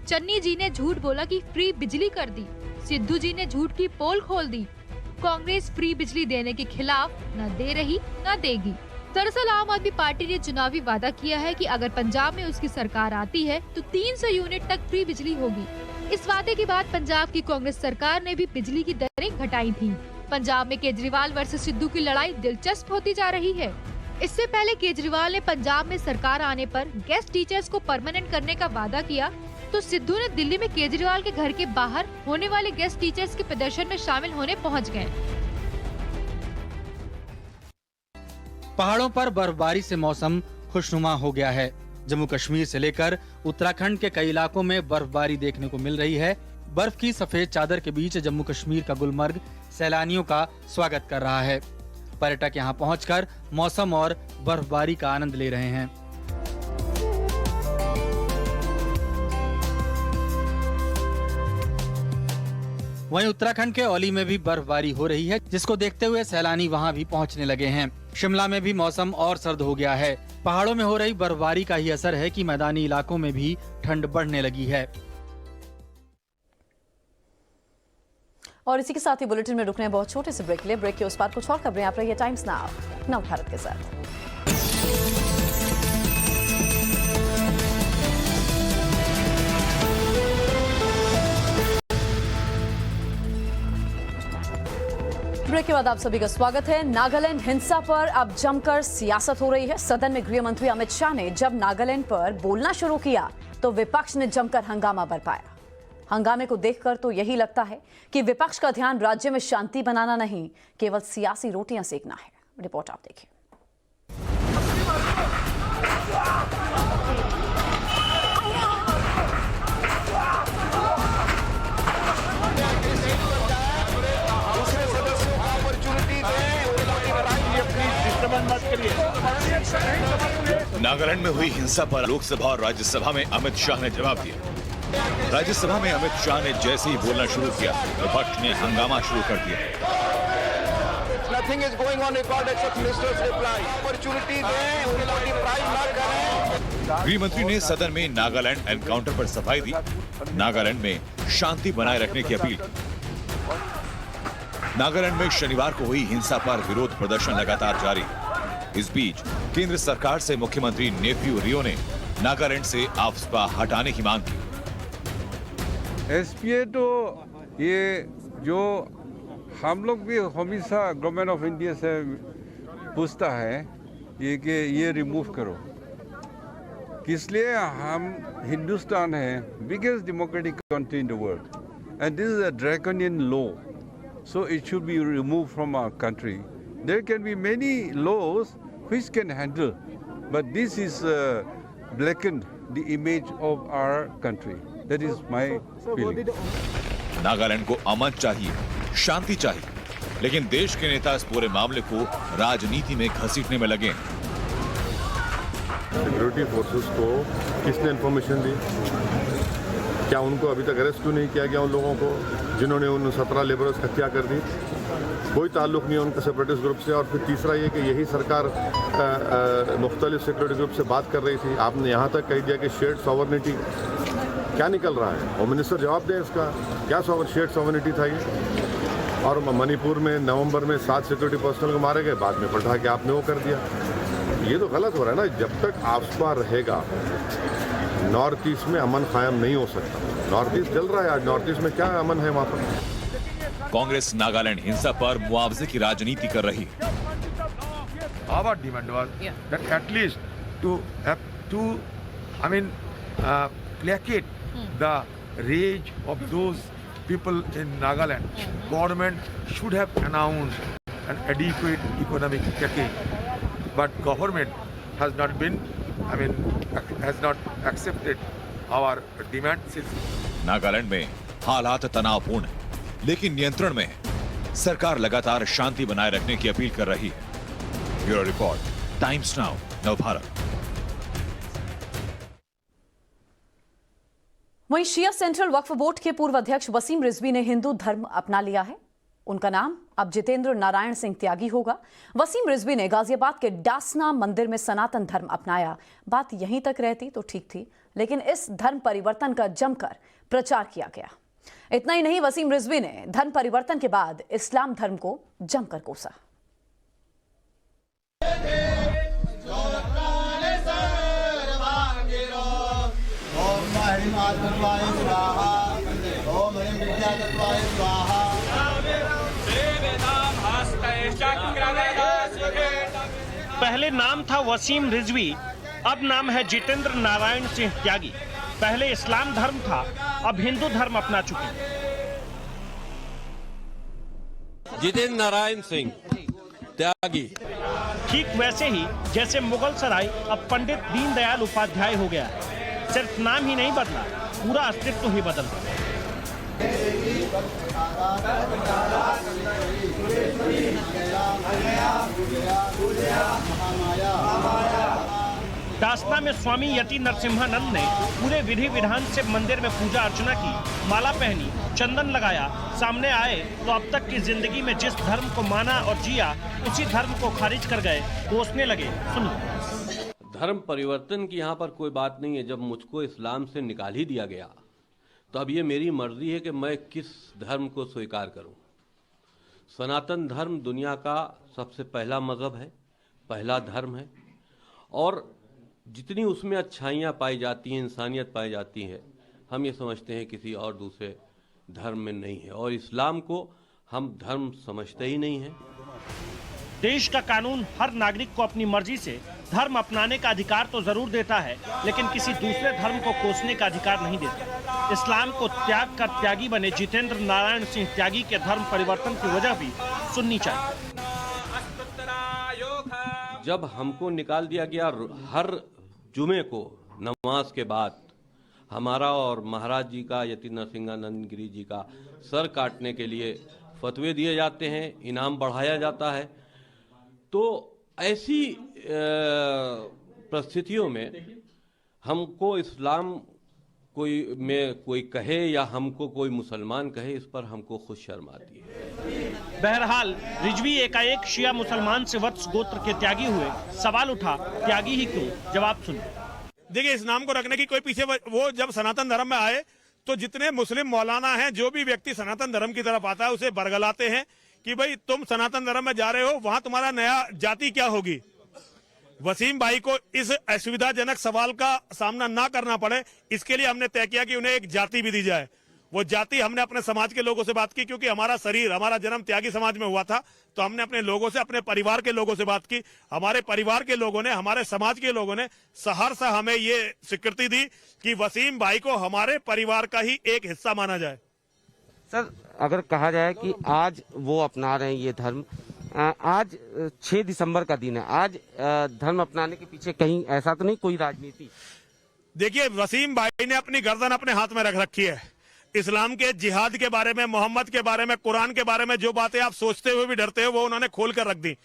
चन्नी जी ने झूठ बोला कि फ्री बिजली कर दी, सिद्धू जी ने झूठ की पोल खोल दी। कांग्रेस फ्री बिजली देने के खिलाफ न दे रही न देगी। दरअसल आम आदमी पार्टी ने चुनावी वादा किया है कि अगर पंजाब में उसकी सरकार आती है तो 300 यूनिट तक फ्री बिजली होगी। इस वादे के बाद पंजाब की कांग्रेस सरकार ने भी बिजली की दरें घटाई थी। पंजाब में केजरीवाल वर्सेस सिद्धू की लड़ाई दिलचस्प होती जा रही है। इससे पहले केजरीवाल ने पंजाब में सरकार आने पर गेस्ट टीचर्स को परमानेंट करने का वादा किया, तो सिद्धू ने दिल्ली में केजरीवाल के घर के बाहर होने वाले गेस्ट टीचर्स के प्रदर्शन में शामिल होने पहुंच गए। पहाड़ों पर बर्फबारी से मौसम खुशनुमा हो गया है। जम्मू कश्मीर से लेकर उत्तराखंड के कई इलाकों में बर्फबारी देखने को मिल रही है। बर्फ की सफेद चादर के बीच जम्मू कश्मीर का गुलमर्ग सैलानियों का स्वागत कर रहा है। पर्यटक यहां पहुंचकर मौसम और बर्फबारी का आनंद ले रहे हैं। वहीं उत्तराखंड के औली में भी बर्फबारी हो रही है, जिसको देखते हुए सैलानी वहां भी पहुंचने लगे हैं। शिमला में भी मौसम और सर्द हो गया है। पहाड़ों में हो रही बर्फबारी का ही असर है कि मैदानी इलाकों में भी ठंड बढ़ने लगी है। और इसी के साथ ही बुलेटिन में रुकने हैं बहुत छोटे से ब्रेक के लिए। ब्रेक के उस पार कुछ और खबरें आप रही है टाइम्स नाउ नव भारत के साथ। ब्रेक के बाद आप सभी का स्वागत है। नागालैंड हिंसा पर अब जमकर सियासत हो रही है। सदन में गृह मंत्री अमित शाह ने जब नागालैंड पर बोलना शुरू किया तो विपक्ष ने जमकर हंगामा बरपाया। हंगामे को देखकर तो यही लगता है कि विपक्ष का ध्यान राज्य में शांति बनाना नहीं, केवल सियासी रोटियां सेकना है। रिपोर्ट आप देखिए। नागालैंड में हुई हिंसा पर लोकसभा और राज्यसभा में अमित शाह ने जवाब दिया। राज्यसभा में अमित शाह ने जैसे ही बोलना शुरू किया, विपक्ष ने हंगामा शुरू कर दिया। Nothing is going on record except minister's reply. Opportunity दें, उनको deprive ना करें। गृह मंत्री ने सदन में नागालैंड एनकाउंटर पर सफाई दी, नागालैंड में शांति बनाए रखने की अपील की। नागालैंड में शनिवार को हुई हिंसा पर विरोध प्रदर्शन लगातार जारी। इस बीच केंद्र सरकार से मुख्यमंत्री नेफ्यू रियो ने नागालैंड से आफ्स्पा हटाने की मांग की। एसपीए तो ये जो हम लोग भी हमेशा गवर्नमेंट ऑफ इंडिया से पूछता है ये कि ये रिमूव करो, इसलिए हम हिंदुस्तान है biggest democratic country in the world and this is a draconian law, so it should be removed from our country. There can be many laws which can handle, but this is blackened the image of our country. That is my feeling. Nagaland को अमन चाहिए, शांति चाहिए, लेकिन देश के नेता इस पूरे मामले को राजनीति में घसीटने में लगे हैं। सिक्योरिटी फोर्सेस को किसने इन्फॉर्मेशन दी? क्या उनको अभी तक अरेस्ट क्यों नहीं किया गया उन लोगों को जिन्होंने उन 17 लेबरर्स की हत्या कर दी? कोई ताल्लुक नहीं है उनके सेपरेटिस्ट ग्रुप से। और फिर तीसरा ये कि यही सरकार मुख्तलिफ सिक्योरिटी ग्रुप से बात कर रही थी। आपने यहाँ तक कह दिया कि शेयर्ड सॉवरनिटी, क्या निकल रहा है? होम मिनिस्टर जवाब दें इसका, क्या शेयर्ड सॉवरनिटी था ये? और मणिपुर में नवंबर में 7 सिक्योरिटी पर्सनल को मारे गए, बाद में पलटा के आपने वो कर दिया। ये तो गलत हो रहा है ना। जब तक आफ्सपा रहेगा नॉर्थ ईस्ट में अमन कायम नहीं हो सकता। नॉर्थ ईस्ट जल रहा है आज, नॉर्थ ईस्ट में क्या अमन है वहाँ पर? कांग्रेस नागालैंड हिंसा पर मुआवजे की राजनीति कर रही है। Our demand was that at least to placate the rage of those people in Nagaland, government should have announced an adequate economic package, but government has not accepted our demands. Nagaland में हालात तनावपूर्ण है, लेकिन नियंत्रण में है। सरकार लगातार शांति बनाए रखने की अपील कर रही है। Bureau report, Times Now, Navbharat. वहीं शिया सेंट्रल वक्फ बोर्ड के पूर्व अध्यक्ष वसीम रिजवी ने हिंदू धर्म अपना लिया है। उनका नाम अब जितेंद्र नारायण सिंह त्यागी होगा। वसीम रिजवी ने गाजियाबाद के डासना मंदिर में सनातन धर्म अपनाया। बात यहीं तक रहती तो ठीक थी, लेकिन इस धर्म परिवर्तन का जमकर प्रचार किया गया। इतना ही नहीं, वसीम रिजवी ने धर्म परिवर्तन के बाद इस्लाम धर्म को जमकर कोसा। पहले नाम था वसीम रिजवी, अब नाम है जितेंद्र नारायण सिंह त्यागी। पहले इस्लाम धर्म था, अब हिंदू धर्म अपना चुके। जितेंद्र नारायण सिंह त्यागी। ठीक वैसे ही जैसे मुगल सराय अब पंडित दीनदयाल उपाध्याय हो गया है। सिर्फ नाम ही नहीं बदला, पूरा अस्तित्व ही बदल गया। दासना में स्वामी यति नरसिम्हानंद ने पूरे विधि विधान से मंदिर में पूजा अर्चना की, माला पहनी, चंदन लगाया। सामने आए तो अब तक की जिंदगी में जिस धर्म को माना और जिया, उसी धर्म को खारिज कर गए, कोसने लगे। सुनिए। धर्म परिवर्तन की यहाँ पर कोई बात नहीं है। जब मुझको इस्लाम से निकाल ही दिया गया, तो अब ये मेरी मर्जी है कि मैं किस धर्म को स्वीकार करूं। सनातन धर्म दुनिया का सबसे पहला मजहब है, पहला धर्म है, और जितनी उसमें अच्छाइयाँ पाई जाती हैं, इंसानियत पाई जाती है, हम ये समझते हैं किसी और दूसरे धर्म में नहीं है। और इस्लाम को हम धर्म समझते ही नहीं हैं। देश का कानून हर नागरिक को अपनी मर्जी से धर्म अपनाने का अधिकार तो जरूर देता है, लेकिन किसी दूसरे धर्म को कोसने का अधिकार नहीं देता। इस्लाम को त्याग कर त्यागी बने जितेंद्र नारायण सिंह त्यागी के धर्म परिवर्तन की वजह भी सुननी चाहिए। जब हमको निकाल दिया गया, हर जुमे को नमाज के बाद हमारा और महाराज जी का, यति नरसिंहानंद गिरी जी का सर काटने के लिए फतवे दिए जाते हैं, इनाम बढ़ाया जाता है। तो ऐसी परिस्थितियों में हमको इस्लाम कोई कहे या हमको कोई मुसलमान कहे, इस पर हमको खुद शर्म आती है। बहरहाल रिजवी एकाएक शिया मुसलमान से वत्स गोत्र के त्यागी हुए। सवाल उठा, त्यागी ही क्यों? जवाब सुनिए। देखिए, इस नाम को रखने की कोई पीछे वो जब सनातन धर्म में आए तो जितने मुस्लिम मौलाना हैं, जो भी व्यक्ति सनातन धर्म की तरफ आता है, उसे बरगलाते हैं कि भाई तुम सनातन धर्म में जा रहे हो, वहां तुम्हारा नया जाति क्या होगी। वसीम भाई को इस असुविधाजनक सवाल का सामना ना करना पड़े, इसके लिए हमने तय किया कि उन्हें एक जाति भी दी जाए। वो जाति हमने अपने समाज के लोगों से बात की, क्योंकि हमारा शरीर, हमारा जन्म त्यागी समाज में हुआ था, तो हमने अपने लोगों से, अपने परिवार के लोगों से बात की। हमारे परिवार के लोगों ने, हमारे समाज के लोगों ने सहर्ष हमें ये स्वीकृति दी कि वसीम भाई को हमारे परिवार का ही एक हिस्सा माना जाए। सर, अगर कहा जाए कि आज वो अपना रहे हैं ये धर्म, आज 6 दिसंबर का दिन है, आज धर्म अपनाने के पीछे कहीं ऐसा तो नहीं कोई राजनीति? देखिए, वसीम भाई ने अपनी गर्दन अपने हाथ में रख रखी है। इस्लाम के जिहाद के बारे में, मोहम्मद के बारे में, कुरान के बारे में जो बातें आप सोचते हुए भी डरते हो वो उन्होंने खोल कर रख दी।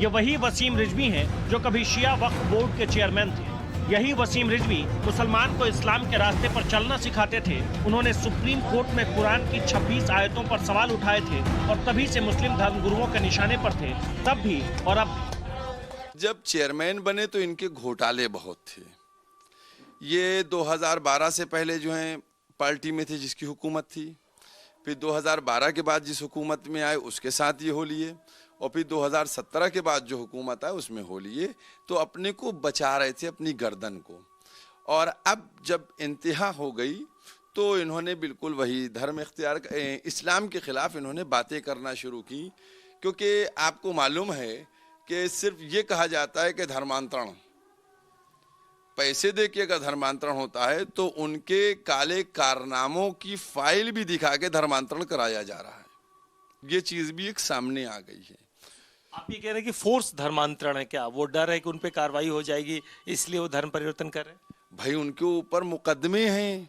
ये वही वसीम रिजवी हैं जो कभी शिया वक्फ बोर्ड के चेयरमैन थे। यही वसीम रिजवी मुसलमान को इस्लाम के रास्ते पर चलना सिखाते थे। उन्होंने सुप्रीम कोर्ट में कुरान की 26 आयतों पर सवाल उठाए थे और तभी से मुस्लिम धर्मगुरुओं के निशाने पर थे, तब भी और अब भी। जब चेयरमैन बने तो इनके घोटाले बहुत थे। ये 2012 से पहले जो है पार्टी में थे जिसकी हुकूमत थी, फिर 2012 के बाद जिस हुकूमत में आए उसके साथ ये हो लिए, और फिर 2017 के बाद जो हुकूमत आए उसमें हो लिए। तो अपने को बचा रहे थे, अपनी गर्दन को। और अब जब इंतहा हो गई तो इन्होंने बिल्कुल वही धर्म इख्तियार, इस्लाम के खिलाफ इन्होंने बातें करना शुरू की। क्योंकि आपको मालूम है कि सिर्फ ये कहा जाता है कि धर्मांतरण, पैसे दे के अगर धर्मांतरण होता है तो उनके काले कारनामों की फाइल भी दिखा के धर्मांतरण कराया जा रहा है। ये चीज भी एक सामने आ गई है। आप ये कह रहे हैं कि फोर्स धर्मांतरण है क्या? वो डर है कि उन पे कार्रवाई हो जाएगी इसलिए वो धर्म परिवर्तन कर रहे हैं? भाई उनके ऊपर मुकदमे हैं,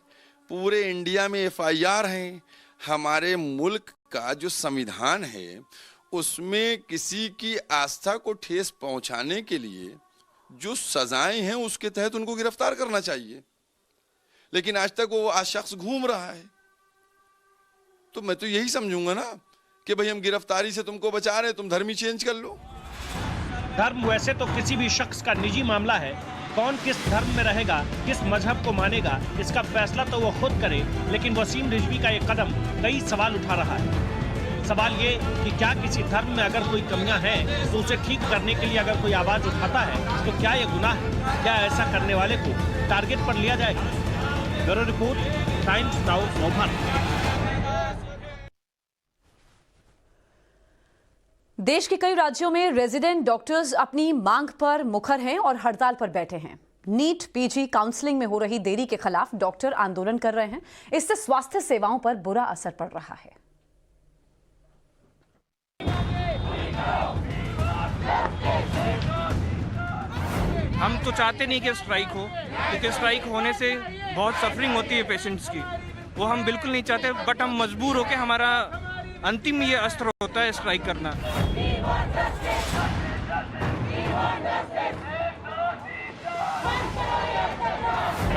पूरे इंडिया में FIR हैं। हमारे मुल्क का जो संविधान है उसमें किसी की आस्था को ठेस पहुंचाने के लिए जो सजाएं हैं उसके तहत उनको गिरफ्तार करना चाहिए, लेकिन आज तक वो शख्स घूम रहा है। तो मैं तो यही समझूंगा ना कि भाई हम गिरफ्तारी से तुमको बचा रहे हैं, तुम धर्म ही चेंज कर लो। धर्म वैसे तो किसी भी शख्स का निजी मामला है। कौन किस धर्म में रहेगा, किस मजहब को मानेगा, इसका फैसला तो वो खुद करे। लेकिन वसीम रिजवी का ये कदम कई सवाल उठा रहा है। सवाल ये कि क्या किसी धर्म में अगर कोई कमियां हैं तो उसे ठीक करने के लिए अगर कोई आवाज उठाता है तो क्या ये गुनाह है? क्या ऐसा करने वाले को टारगेट पर लिया जाएगा? Bureau report, Times Now Navbharat. देश के कई राज्यों में रेजिडेंट डॉक्टर्स अपनी मांग पर मुखर हैं और हड़ताल पर बैठे हैं। नीट PG काउंसलिंग में हो रही देरी के खिलाफ डॉक्टर आंदोलन कर रहे हैं। इससे स्वास्थ्य सेवाओं पर बुरा असर पड़ रहा है। हम तो चाहते नहीं कि स्ट्राइक हो, क्योंकि स्ट्राइक होने से बहुत सफरिंग होती है पेशेंट्स की। वो हम बिल्कुल नहीं चाहते, बट हम मजबूर होकर, हमारा अंतिम ये अस्त्र होता है स्ट्राइक करना।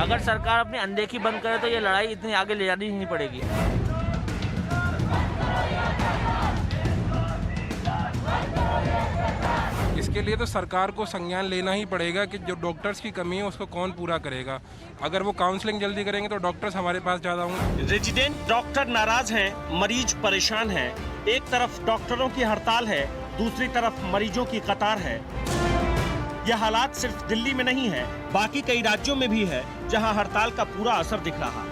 अगर सरकार अपनी अनदेखी बंद करे तो ये लड़ाई इतनी आगे ले जानी नहीं पड़ेगी। इसके लिए तो सरकार को संज्ञान लेना ही पड़ेगा कि जो डॉक्टर्स की कमी है उसको कौन पूरा करेगा। अगर वो काउंसलिंग जल्दी करेंगे तो डॉक्टर्स हमारे पास ज़्यादा होंगे। रेजिडेंट डॉक्टर नाराज हैं, मरीज परेशान हैं। एक तरफ डॉक्टरों की हड़ताल है, दूसरी तरफ मरीजों की कतार है। यह हालात सिर्फ दिल्ली में नहीं है, बाकी कई राज्यों में भी है जहां हड़ताल का पूरा असर दिख रहा है।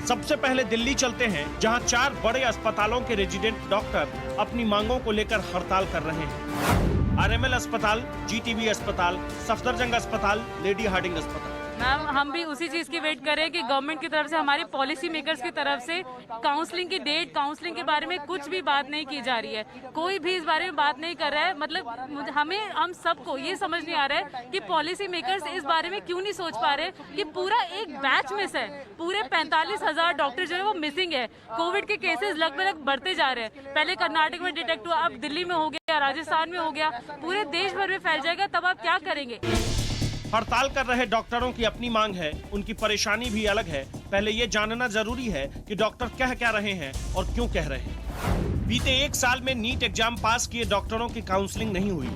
सबसे पहले दिल्ली चलते हैं, जहां 4 बड़े अस्पतालों के रेजिडेंट डॉक्टर अपनी मांगों को लेकर हड़ताल कर रहे हैं। RML अस्पताल, GTB अस्पताल, सफदरजंग अस्पताल, लेडी हार्डिंग अस्पताल। मैम, हम भी उसी चीज़ की वेट करें कि गवर्नमेंट की तरफ से, हमारे पॉलिसी मेकर्स की तरफ से काउंसलिंग की डेट, काउंसलिंग के बारे में कुछ भी बात नहीं की जा रही है। कोई भी इस बारे में बात नहीं कर रहा है। मतलब हम सबको ये समझ नहीं आ रहा है कि पॉलिसी मेकर्स इस बारे में क्यों नहीं सोच पा रहे कि पूरा एक बैच मिस है। पूरे 45,000 डॉक्टर जो है वो मिसिंग है। कोविड के केसेस लगभग बढ़ते जा रहे हैं। पहले कर्नाटक में डिटेक्ट हुआ, अब दिल्ली में हो गया, राजस्थान में हो गया, पूरे देश भर में फैल जाएगा, तब आप क्या करेंगे? हड़ताल कर रहे डॉक्टरों की अपनी मांग है, उनकी परेशानी भी अलग है। पहले ये जानना जरूरी है कि डॉक्टर कह क्या रहे हैं और क्यों कह रहे हैं। बीते 1 साल में नीट एग्जाम पास किए डॉक्टरों की काउंसलिंग नहीं हुई।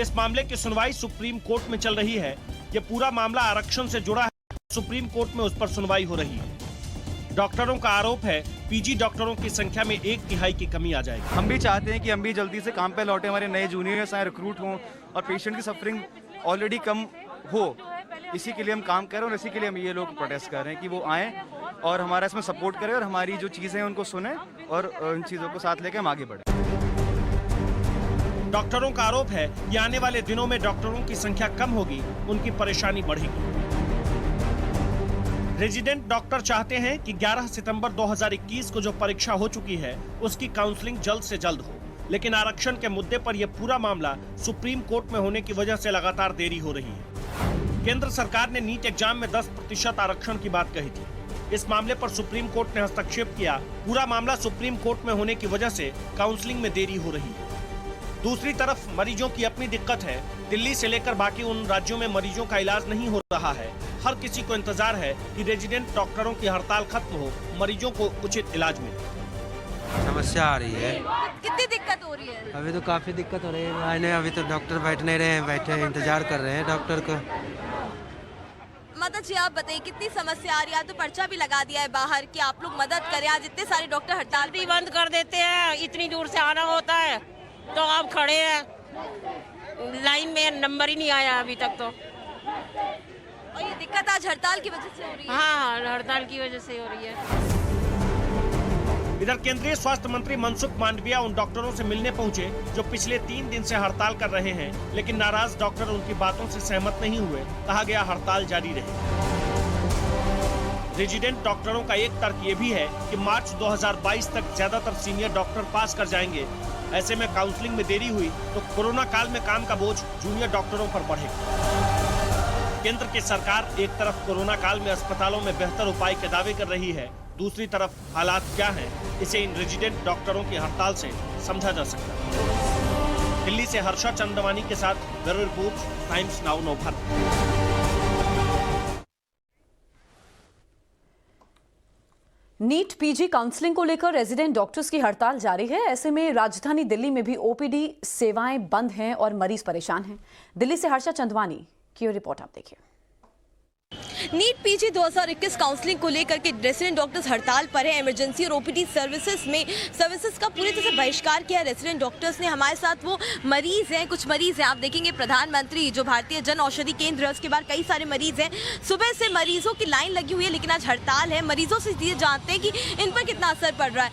इस मामले की सुनवाई सुप्रीम कोर्ट में चल रही है। ये पूरा मामला आरक्षण से जुड़ा है, सुप्रीम कोर्ट में उस पर सुनवाई हो रही है। डॉक्टरों का आरोप है PG डॉक्टरों की संख्या में 1/3 की कमी आ जाएगी। हम भी चाहते हैं कि हम भी जल्दी से काम पे लौटे, हमारे नए जूनियर्स आए, रिक्रूट हों और पेशेंट की सफरिंग ऑलरेडी कम हो। इसी के लिए हम काम कर रहे हैं और इसी के लिए हम ये लोग प्रोटेस्ट कर रहे हैं कि वो आएँ और हमारा इसमें सपोर्ट करें और हमारी जो चीज़ें हैं उनको सुने और इन चीज़ों को साथ लेकर हम आगे बढ़ें। डॉक्टरों का आरोप है कि आने वाले दिनों में डॉक्टरों की संख्या कम होगी, उनकी परेशानी बढ़ेगी। रेजिडेंट डॉक्टर चाहते हैं कि 11 सितंबर 2021 को जो परीक्षा हो चुकी है उसकी काउंसलिंग जल्द से जल्द हो, लेकिन आरक्षण के मुद्दे पर यह पूरा मामला सुप्रीम कोर्ट में होने की वजह से लगातार देरी हो रही है। केंद्र सरकार ने नीट एग्जाम में 10% आरक्षण की बात कही थी। इस मामले पर सुप्रीम कोर्ट ने हस्तक्षेप किया। पूरा मामला सुप्रीम कोर्ट में होने की वजह से काउंसलिंग में देरी हो रही है। दूसरी तरफ मरीजों की अपनी दिक्कत है। दिल्ली से लेकर बाकी उन राज्यों में मरीजों का इलाज नहीं हो रहा है। हर किसी को इंतजार है कि रेजिडेंट डॉक्टरों की हड़ताल खत्म हो, मरीजों को उचित इलाज मिले। समस्या आ रही है। कितनी दिक्कत हो रही है? अभी तो काफी दिक्कत हो रही है। अभी तो डॉक्टर बैठ नहीं रहे हैं, बैठे इंतजार कर रहे हैं डॉक्टर को। मदद जी आप बताइए कितनी समस्या आ रही है? तो पर्चा भी लगा दिया है बाहर कि आप लोग मदद करें। आज इतने सारे डॉक्टर हड़ताल भी बंद कर देते हैं। इतनी दूर से आना होता है तो आप खड़े हैं, लाइन में नंबर ही नहीं आया अभी तक तो। और ये दिक्कत आज हड़ताल की वजह से हो रही है? हाँ, हड़ताल की वजह से हो रही है। इधर केंद्रीय स्वास्थ्य मंत्री मनसुख मांडविया उन डॉक्टरों से मिलने पहुंचे जो पिछले 3 दिन से हड़ताल कर रहे हैं, लेकिन नाराज डॉक्टर उनकी बातों से सहमत नहीं हुए। कहा गया हड़ताल जारी रहे। रेजिडेंट डॉक्टरों का एक तर्क ये भी है कि मार्च 2022 तक ज्यादातर सीनियर डॉक्टर पास कर जाएंगे। ऐसे में काउंसलिंग में देरी हुई तो कोरोना काल में काम का बोझ जूनियर डॉक्टरों पर बढ़ेगा। केंद्र की सरकार एक तरफ कोरोना काल में अस्पतालों में बेहतर उपाय के दावे कर रही है, दूसरी तरफ हालात क्या हैं, इसे इन रेजिडेंट डॉक्टरों की हड़ताल से समझा जा सकता है। दिल्ली से हर्षा चंदवानी के साथ bureau report, Times Now Navbharat. NEET PG counselling को लेकर रेजिडेंट डॉक्टर्स की हड़ताल जारी है। ऐसे में राजधानी दिल्ली में भी ओपीडी सेवाएं बंद हैं और मरीज परेशान हैं। दिल्ली से हर्षा चंदवानी की रिपोर्ट आप देखिए। नीट पीजी 2021 काउंसलिंग को लेकर के रेसिडेंट डॉक्टर्स हड़ताल पर है। इमरजेंसी और ओपीडी सर्विसेज का पूरी तरह से बहिष्कार किया रेसिडेंट डॉक्टर्स ने। हमारे साथ वो मरीज हैं, कुछ मरीज हैं, आप देखेंगे प्रधानमंत्री जो भारतीय जन औषधि केंद्र है उसके बाद कई सारे मरीज हैं। सुबह से मरीजों की लाइन लगी हुई है, लेकिन आज हड़ताल है। मरीजों से ये जानते हैं कि इन पर कितना असर पड़ रहा है।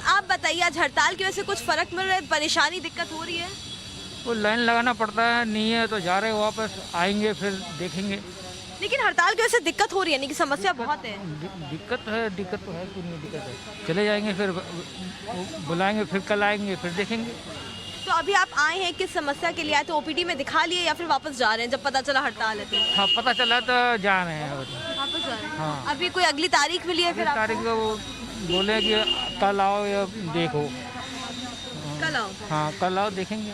आप बताइए, आज हड़ताल की वजह से कुछ फर्क मिल रहा है, परेशानी दिक्कत हो रही है? वो लाइन लगाना पड़ता है, नहीं है तो जा रहे वापस आएंगे फिर देखेंगे। लेकिन हड़ताल की वजह से दिक्कत हो रही है, नहीं कि समस्या बहुत है। दिक्कत तो है, क्यों नहीं दिक्कत है। चले जाएंगे फिर बुलाएंगे, फिर कल आएंगे, फिर देखेंगे। तो अभी आप आए हैं किस समस्या के लिए आए? तो ओपीडी में दिखा लिए या फिर वापस जा रहे हैं जब पता चला हड़ताल है? तो हाँ, पता चला तो जा रहे हैं वापस जा रहे हैं। हाँ। अभी कोई अगली तारीख मिली है? फिर तारीख को वो बोले कि कल आओ या देखो। कल आओ? हाँ, कल आओ, देखेंगे।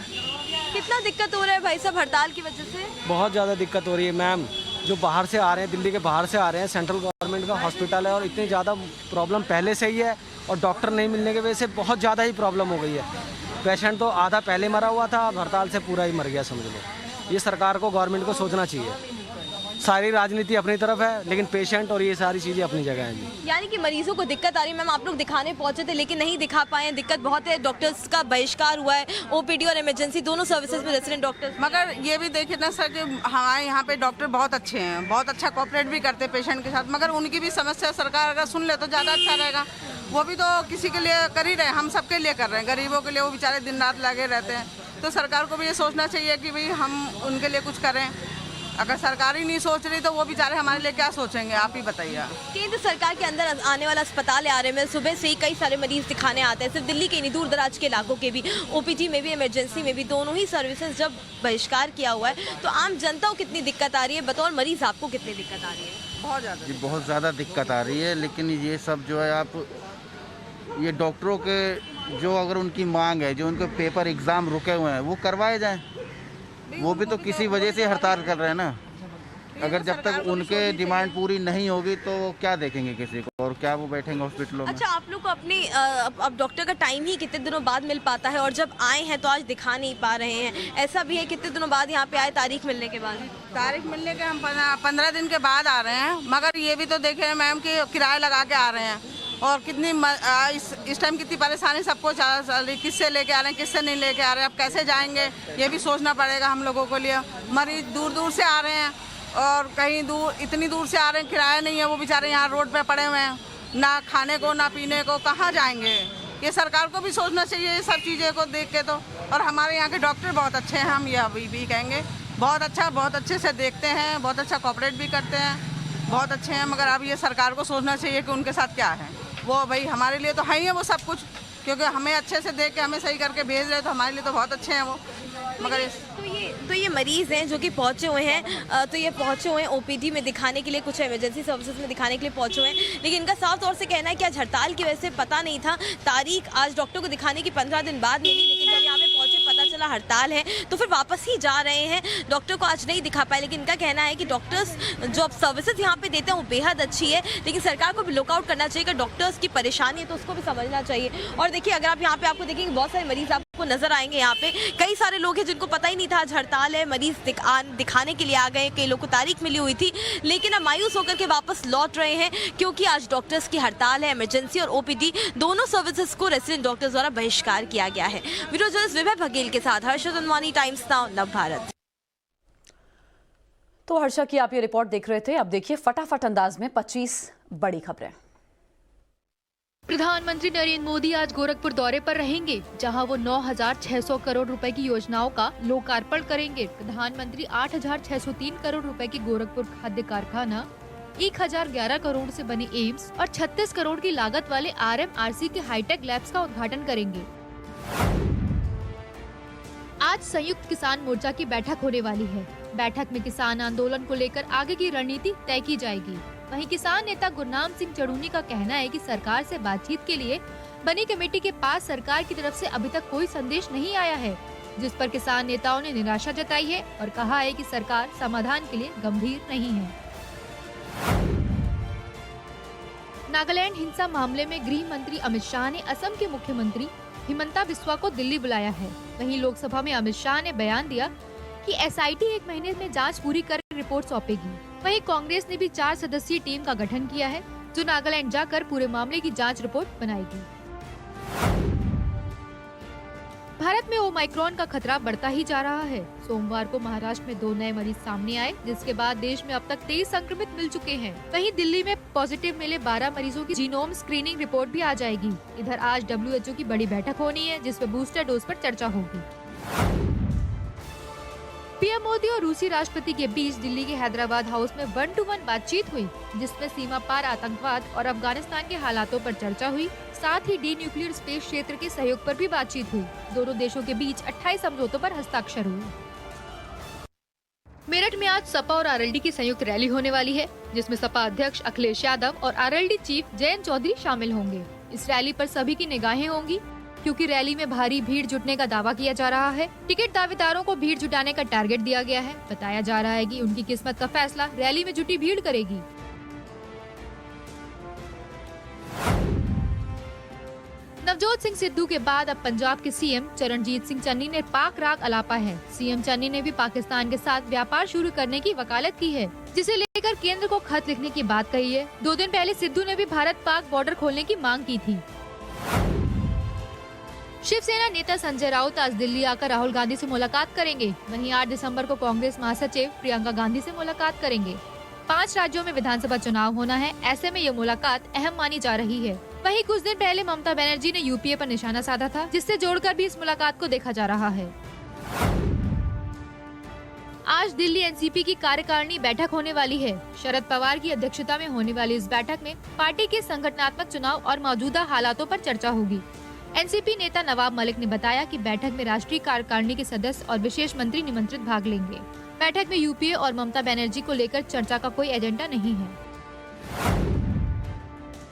कितना दिक्कत हो रहा है भाई साहब हड़ताल की वजह से? बहुत ज़्यादा दिक्कत हो रही है मैम। जो बाहर से आ रहे हैं, दिल्ली के बाहर से आ रहे हैं, सेंट्रल गवर्नमेंट का हॉस्पिटल है और इतनी ज़्यादा प्रॉब्लम पहले से ही है और डॉक्टर नहीं मिलने की वजह से बहुत ज़्यादा ही प्रॉब्लम हो गई है। पेशेंट तो आधा पहले मरा हुआ था, अब हड़ताल से पूरा ही मर गया समझ लो। ये सरकार को, गवर्नमेंट को सोचना चाहिए। सारी राजनीति अपनी तरफ है, लेकिन पेशेंट और ये सारी चीज़ें अपनी जगह हैं जी। यानी कि मरीजों को दिक्कत आ रही है। मैम, आप लोग दिखाने पहुंचे थे लेकिन नहीं दिखा पाए, दिक्कत बहुत है। डॉक्टर्स का बहिष्कार हुआ है, ओपीडी और इमरजेंसी दोनों सर्विसेज में रेसिडेंट डॉक्टर्स। मगर ये भी देखिए ना सर कि हमारे यहाँ पे डॉक्टर बहुत अच्छे हैं, बहुत अच्छा कोऑपरेट भी करते हैं पेशेंट के साथ। मगर उनकी भी समस्या सरकार अगर सुन ले तो ज़्यादा अच्छा रहेगा। वो भी तो किसी के लिए कर ही रहे, हम सबके लिए कर रहे हैं, गरीबों के लिए। वो बेचारे दिन रात लगे रहते हैं। तो सरकार को भी ये सोचना चाहिए कि भाई हम उनके लिए कुछ करें। अगर सरकार ही नहीं सोच रही तो वो बेचारे हमारे लिए क्या सोचेंगे, आप ही बताइए। केंद्र सरकार के अंदर आने वाला अस्पताल है आरए में, सुबह से ही कई सारे मरीज दिखाने आते हैं। सिर्फ दिल्ली के नहीं, दूर दराज के इलाकों के भी, ओपीडी में भी, इमरजेंसी में भी, दोनों ही सर्विसेज जब बहिष्कार किया हुआ है तो आम जनता को कितनी दिक्कत आ रही है? बतौर मरीज आपको कितनी दिक्कत आ रही है? बहुत ज़्यादा जी, बहुत ज़्यादा दिक्कत आ रही है। लेकिन ये सब जो है, आप ये डॉक्टरों के जो अगर उनकी मांग है, जो उनके पेपर एग्ज़ाम रुके हुए हैं, वो करवाए जाएं। वो भी तो किसी वजह से हड़ताल कर रहे हैं ना। अगर जब तक उनके डिमांड पूरी नहीं होगी तो क्या देखेंगे किसी को, और क्या वो बैठेंगे हॉस्पिटलों में। अच्छा, आप लोग को अपनी अब डॉक्टर का टाइम ही कितने दिनों बाद मिल पाता है, और जब आए हैं तो आज दिखा नहीं पा रहे हैं, ऐसा भी है? कितने दिनों बाद यहाँ पे आए, तारीख मिलने के बाद? तारीख मिलने के हम 15 दिन के बाद आ रहे हैं। मगर ये भी तो देखे मैम कि किराया लगा के आ रहे हैं और कितनी इस टाइम कितनी परेशानी सबको चल रही। किससे लेके आ रहे हैं, किससे नहीं लेके आ रहे हैं, अब कैसे जाएंगे ये भी सोचना पड़ेगा हम लोगों के लिए। मरीज दूर दूर से आ रहे हैं और कहीं दूर, इतनी दूर से आ रहे हैं, किराया नहीं है। वो बेचारे यहाँ रोड पे पड़े हुए हैं, ना खाने को ना पीने को, कहाँ जाएंगे? ये सरकार को भी सोचना चाहिए ये सब चीज़ें को देख के तो। और हमारे यहाँ के डॉक्टर बहुत अच्छे हैं, हम ये अभी भी कहेंगे, बहुत अच्छा, बहुत अच्छे से देखते हैं, बहुत अच्छा कोऑपरेट भी करते हैं, बहुत अच्छे हैं। मगर अब ये सरकार को सोचना चाहिए कि उनके साथ क्या है। वो भाई हमारे लिए तो है ही है वो सब कुछ, क्योंकि हमें अच्छे से देख के हमें सही करके भेज रहे तो हमारे लिए तो बहुत अच्छे हैं वो। मगर तो ये मरीज़ हैं जो कि पहुंचे हुए हैं ओपीडी में दिखाने के लिए, कुछ इमरजेंसी सर्विसेज में दिखाने के लिए पहुंचे हुए हैं, लेकिन इनका साफ तौर से कहना है कि आज हड़ताल की वजह से पता नहीं था, तारीख आज डॉक्टर को दिखाने की 15 दिन बाद मिली, लेकिन जब यहाँ पे पहुंचे पता चला हड़ताल है तो फिर वापस ही जा रहे हैं। डॉक्टर को आज नहीं दिखा पाए, लेकिन इनका कहना है कि डॉक्टर्स जो अब सर्विसेज यहाँ पे देते हैं वो बेहद अच्छी है, लेकिन सरकार को भी लुकआउट करना चाहिए कि डॉक्टर्स की परेशानी है तो उसको भी समझना चाहिए। और देखिए, अगर आप यहाँ पे आपको देखेंगे बहुत सारे मरीज आपको नजर आएंगे, यहाँ पे कई सारे लोग हैं जिनको पता ही नहीं था आज हड़ताल है, मरीज दिखाने के लिए आ गए, कई लोग को तारीख मिली हुई थी, लेकिन अब मायूस होकर के वापस लौट रहे हैं क्योंकि आज डॉक्टर्स की हड़ताल है। इमरजेंसी और ओपीडी दोनों सर्विसेज को रेसिडेंट डॉक्टर्स द्वारा बहिष्कार किया गया है। वीडियो जर्नलिस्ट विभय बघेल के साथ हर्षद अनवानी, टाइम्स नाउ नवभारत। तो हर्षा की आप ये रिपोर्ट देख रहे थे, अब देखिए फटाफट अंदाज में 25 बड़ी खबरें। प्रधानमंत्री नरेंद्र मोदी आज गोरखपुर दौरे पर रहेंगे, जहां वो 9,600 करोड़ रुपए की योजनाओं का लोकार्पण करेंगे। प्रधानमंत्री 8,603 करोड़ रुपए की गोरखपुर खाद्य कारखाना, 1,011 करोड़ से बने एम्स और 36 करोड़ की लागत वाले RMRC के हाईटेक लैब्स का उद्घाटन करेंगे। आज संयुक्त किसान मोर्चा की बैठक होने वाली है। बैठक में किसान आंदोलन को लेकर आगे की रणनीति तय की जाएगी। वहीं किसान नेता गुरनाम सिंह चड़ूनी का कहना है कि सरकार से बातचीत के लिए बनी कमेटी के पास सरकार की तरफ से अभी तक कोई संदेश नहीं आया है, जिस पर किसान नेताओं ने निराशा जताई है और कहा है कि सरकार समाधान के लिए गंभीर नहीं है। नागालैंड हिंसा मामले में गृह मंत्री अमित शाह ने असम के मुख्यमंत्री हिमंता बिस्वा को दिल्ली बुलाया है। वहीं लोकसभा में अमित शाह ने बयान दिया कि SIT 1 महीने में जांच पूरी कर रिपोर्ट सौंपेगी। वहीं कांग्रेस ने भी 4 सदस्यीय टीम का गठन किया है, जो नागालैंड जाकर पूरे मामले की जांच रिपोर्ट बनाएगी। भारत में ओमाइक्रॉन का खतरा बढ़ता ही जा रहा है। सोमवार को महाराष्ट्र में 2 नए मरीज सामने आए, जिसके बाद देश में अब तक 23 संक्रमित मिल चुके हैं। वहीं दिल्ली में पॉजिटिव मिले 12 मरीजों की जीनोम स्क्रीनिंग रिपोर्ट भी आ जाएगी। इधर आज WHO की बड़ी बैठक होनी है, जिसमें बूस्टर डोज पर चर्चा होगी। पीएम मोदी और रूसी राष्ट्रपति के बीच दिल्ली के हैदराबाद हाउस में 1-to-1 बातचीत हुई, जिसमें सीमा पार आतंकवाद और अफगानिस्तान के हालातों पर चर्चा हुई। साथ ही न्यूक्लियर स्पेस क्षेत्र के सहयोग पर भी बातचीत हुई। दोनों देशों के बीच 28 समझौतों पर हस्ताक्षर हुए। मेरठ में आज सपा और आरएलडी की संयुक्त रैली होने वाली है, जिसमें सपा अध्यक्ष अखिलेश यादव और आरएलडी चीफ जयंत चौधरी शामिल होंगे। इस रैली पर सभी की निगाहें होंगी, क्योंकि रैली में भारी भीड़ जुटने का दावा किया जा रहा है। टिकट दावेदारों को भीड़ जुटाने का टारगेट दिया गया है। बताया जा रहा है कि उनकी किस्मत का फैसला रैली में जुटी भीड़ करेगी। नवजोत सिंह सिद्धू के बाद अब पंजाब के सीएम चरणजीत सिंह चन्नी ने पाक राग अलापा है। सीएम चन्नी ने भी पाकिस्तान के साथ व्यापार शुरू करने की वकालत की है, जिसे लेकर केंद्र को खत लिखने की बात कही है। 2 दिन पहले सिद्धू ने भी भारत पाक बॉर्डर खोलने की मांग की थी। शिवसेना नेता संजय राउत आज दिल्ली आकर राहुल गांधी से मुलाकात करेंगे। वहीं 8 दिसंबर को कांग्रेस महासचिव प्रियंका गांधी से मुलाकात करेंगे। 5 राज्यों में विधानसभा चुनाव होना है, ऐसे में ये मुलाकात अहम मानी जा रही है। वहीं कुछ दिन पहले ममता बनर्जी ने यूपीए पर निशाना साधा था, जिससे जोड़कर भी इस मुलाकात को देखा जा रहा है। आज दिल्ली एनसीपी की कार्यकारिणी बैठक होने वाली है। शरद पवार की अध्यक्षता में होने वाली इस बैठक में पार्टी के संगठनात्मक चुनाव और मौजूदा हालातों पर चर्चा होगी। एनसीपी नेता नवाब मलिक ने बताया कि बैठक में राष्ट्रीय कार्यकारिणी के सदस्य और विशेष मंत्री निमंत्रित भाग लेंगे। बैठक में यूपीए और ममता बनर्जी को लेकर चर्चा का कोई एजेंडा नहीं है।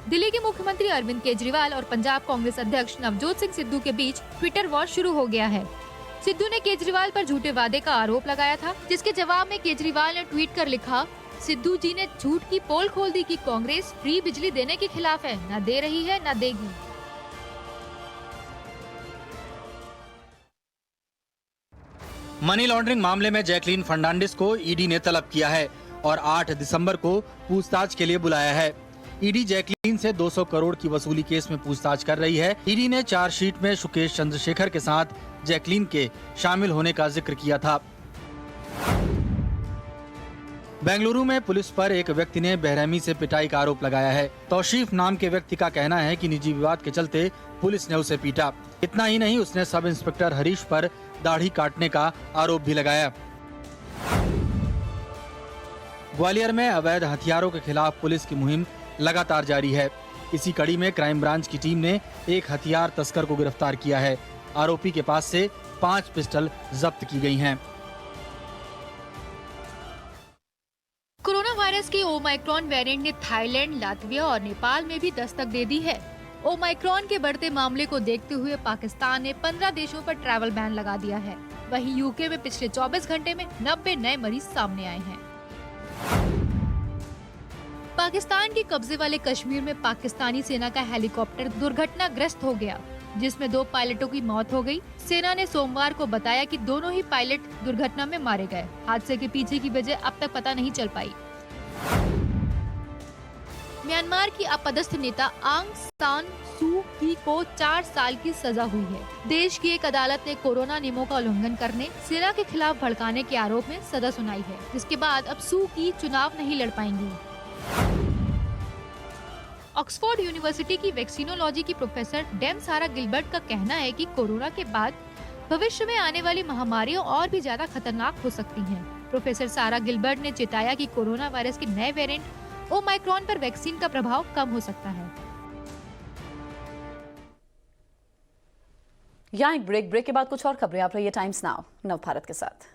दिल्ली के मुख्यमंत्री अरविंद केजरीवाल और पंजाब कांग्रेस अध्यक्ष नवजोत सिंह सिद्धू के बीच ट्विटर वॉर शुरू हो गया है। सिद्धू ने केजरीवाल पर झूठे वादे का आरोप लगाया था, जिसके जवाब में केजरीवाल ने ट्वीट कर लिखा, सिद्धू जी ने झूठ की पोल खोल दी कि कांग्रेस फ्री बिजली देने के खिलाफ है, न दे रही है न देगी। मनी लॉन्ड्रिंग मामले में जैकलीन फर्नांडिस को ईडी ने तलब किया है और 8 दिसंबर को पूछताछ के लिए बुलाया है। ईडी जैकलीन से 200 करोड़ की वसूली केस में पूछताछ कर रही है। ईडी ने चार्जशीट में सुकेश चंद्रशेखर के साथ जैकलीन के शामिल होने का जिक्र किया था। बेंगलुरु में पुलिस पर एक व्यक्ति ने बेरहमी से पिटाई का आरोप लगाया है। तौशीफ नाम के व्यक्ति का कहना है कि निजी विवाद के चलते पुलिस ने उसे पीटा। इतना ही नहीं, उसने सब इंस्पेक्टर हरीश पर दाढ़ी काटने का आरोप भी लगाया। ग्वालियर में अवैध हथियारों के खिलाफ पुलिस की मुहिम लगातार जारी है। इसी कड़ी में क्राइम ब्रांच की टीम ने एक हथियार तस्कर को गिरफ्तार किया है। आरोपी के पास से 5 पिस्टल जब्त की गई हैं। कोरोना वायरस के ओमाइक्रॉन वेरिएंट ने थाईलैंड, लातविया और नेपाल में भी दस्तक दे दी है। ओमाइक्रॉन के बढ़ते मामले को देखते हुए पाकिस्तान ने 15 देशों पर ट्रैवल बैन लगा दिया है। वहीं यूके में पिछले 24 घंटे में 90 नए मरीज सामने आए हैं। पाकिस्तान के कब्जे वाले कश्मीर में पाकिस्तानी सेना का हेलीकॉप्टर दुर्घटनाग्रस्त हो गया, जिसमें 2 पायलटों की मौत हो गई। सेना ने सोमवार को बताया कि दोनों ही पायलट दुर्घटना में मारे गए। हादसे के पीछे की वजह अब तक पता नहीं चल पाई। म्यांमार की अपदस्थ नेता आंग सान सू की को 4 साल की सजा हुई है। देश की एक अदालत ने कोरोना नियमों का उल्लंघन करने, सेना के खिलाफ भड़काने के आरोप में सजा सुनाई है, जिसके बाद अब सू की चुनाव नहीं लड़ पाएंगी। ऑक्सफोर्ड यूनिवर्सिटी की वैक्सीनोलॉजी की प्रोफेसर डेम सारा गिलबर्ट का कहना है कि कोरोना के बाद भविष्य में आने वाली महामारियां और भी ज्यादा खतरनाक हो सकती हैं। प्रोफेसर सारा गिलबर्ट ने चेताया कि कोरोना वायरस के नए वेरिएंट ओमाइक्रॉन पर वैक्सीन का प्रभाव कम हो सकता है। यहाँ एक ब्रेक के बाद कुछ और खबरें। आप रहिए टाइम्स नाउ नव भारत के साथ।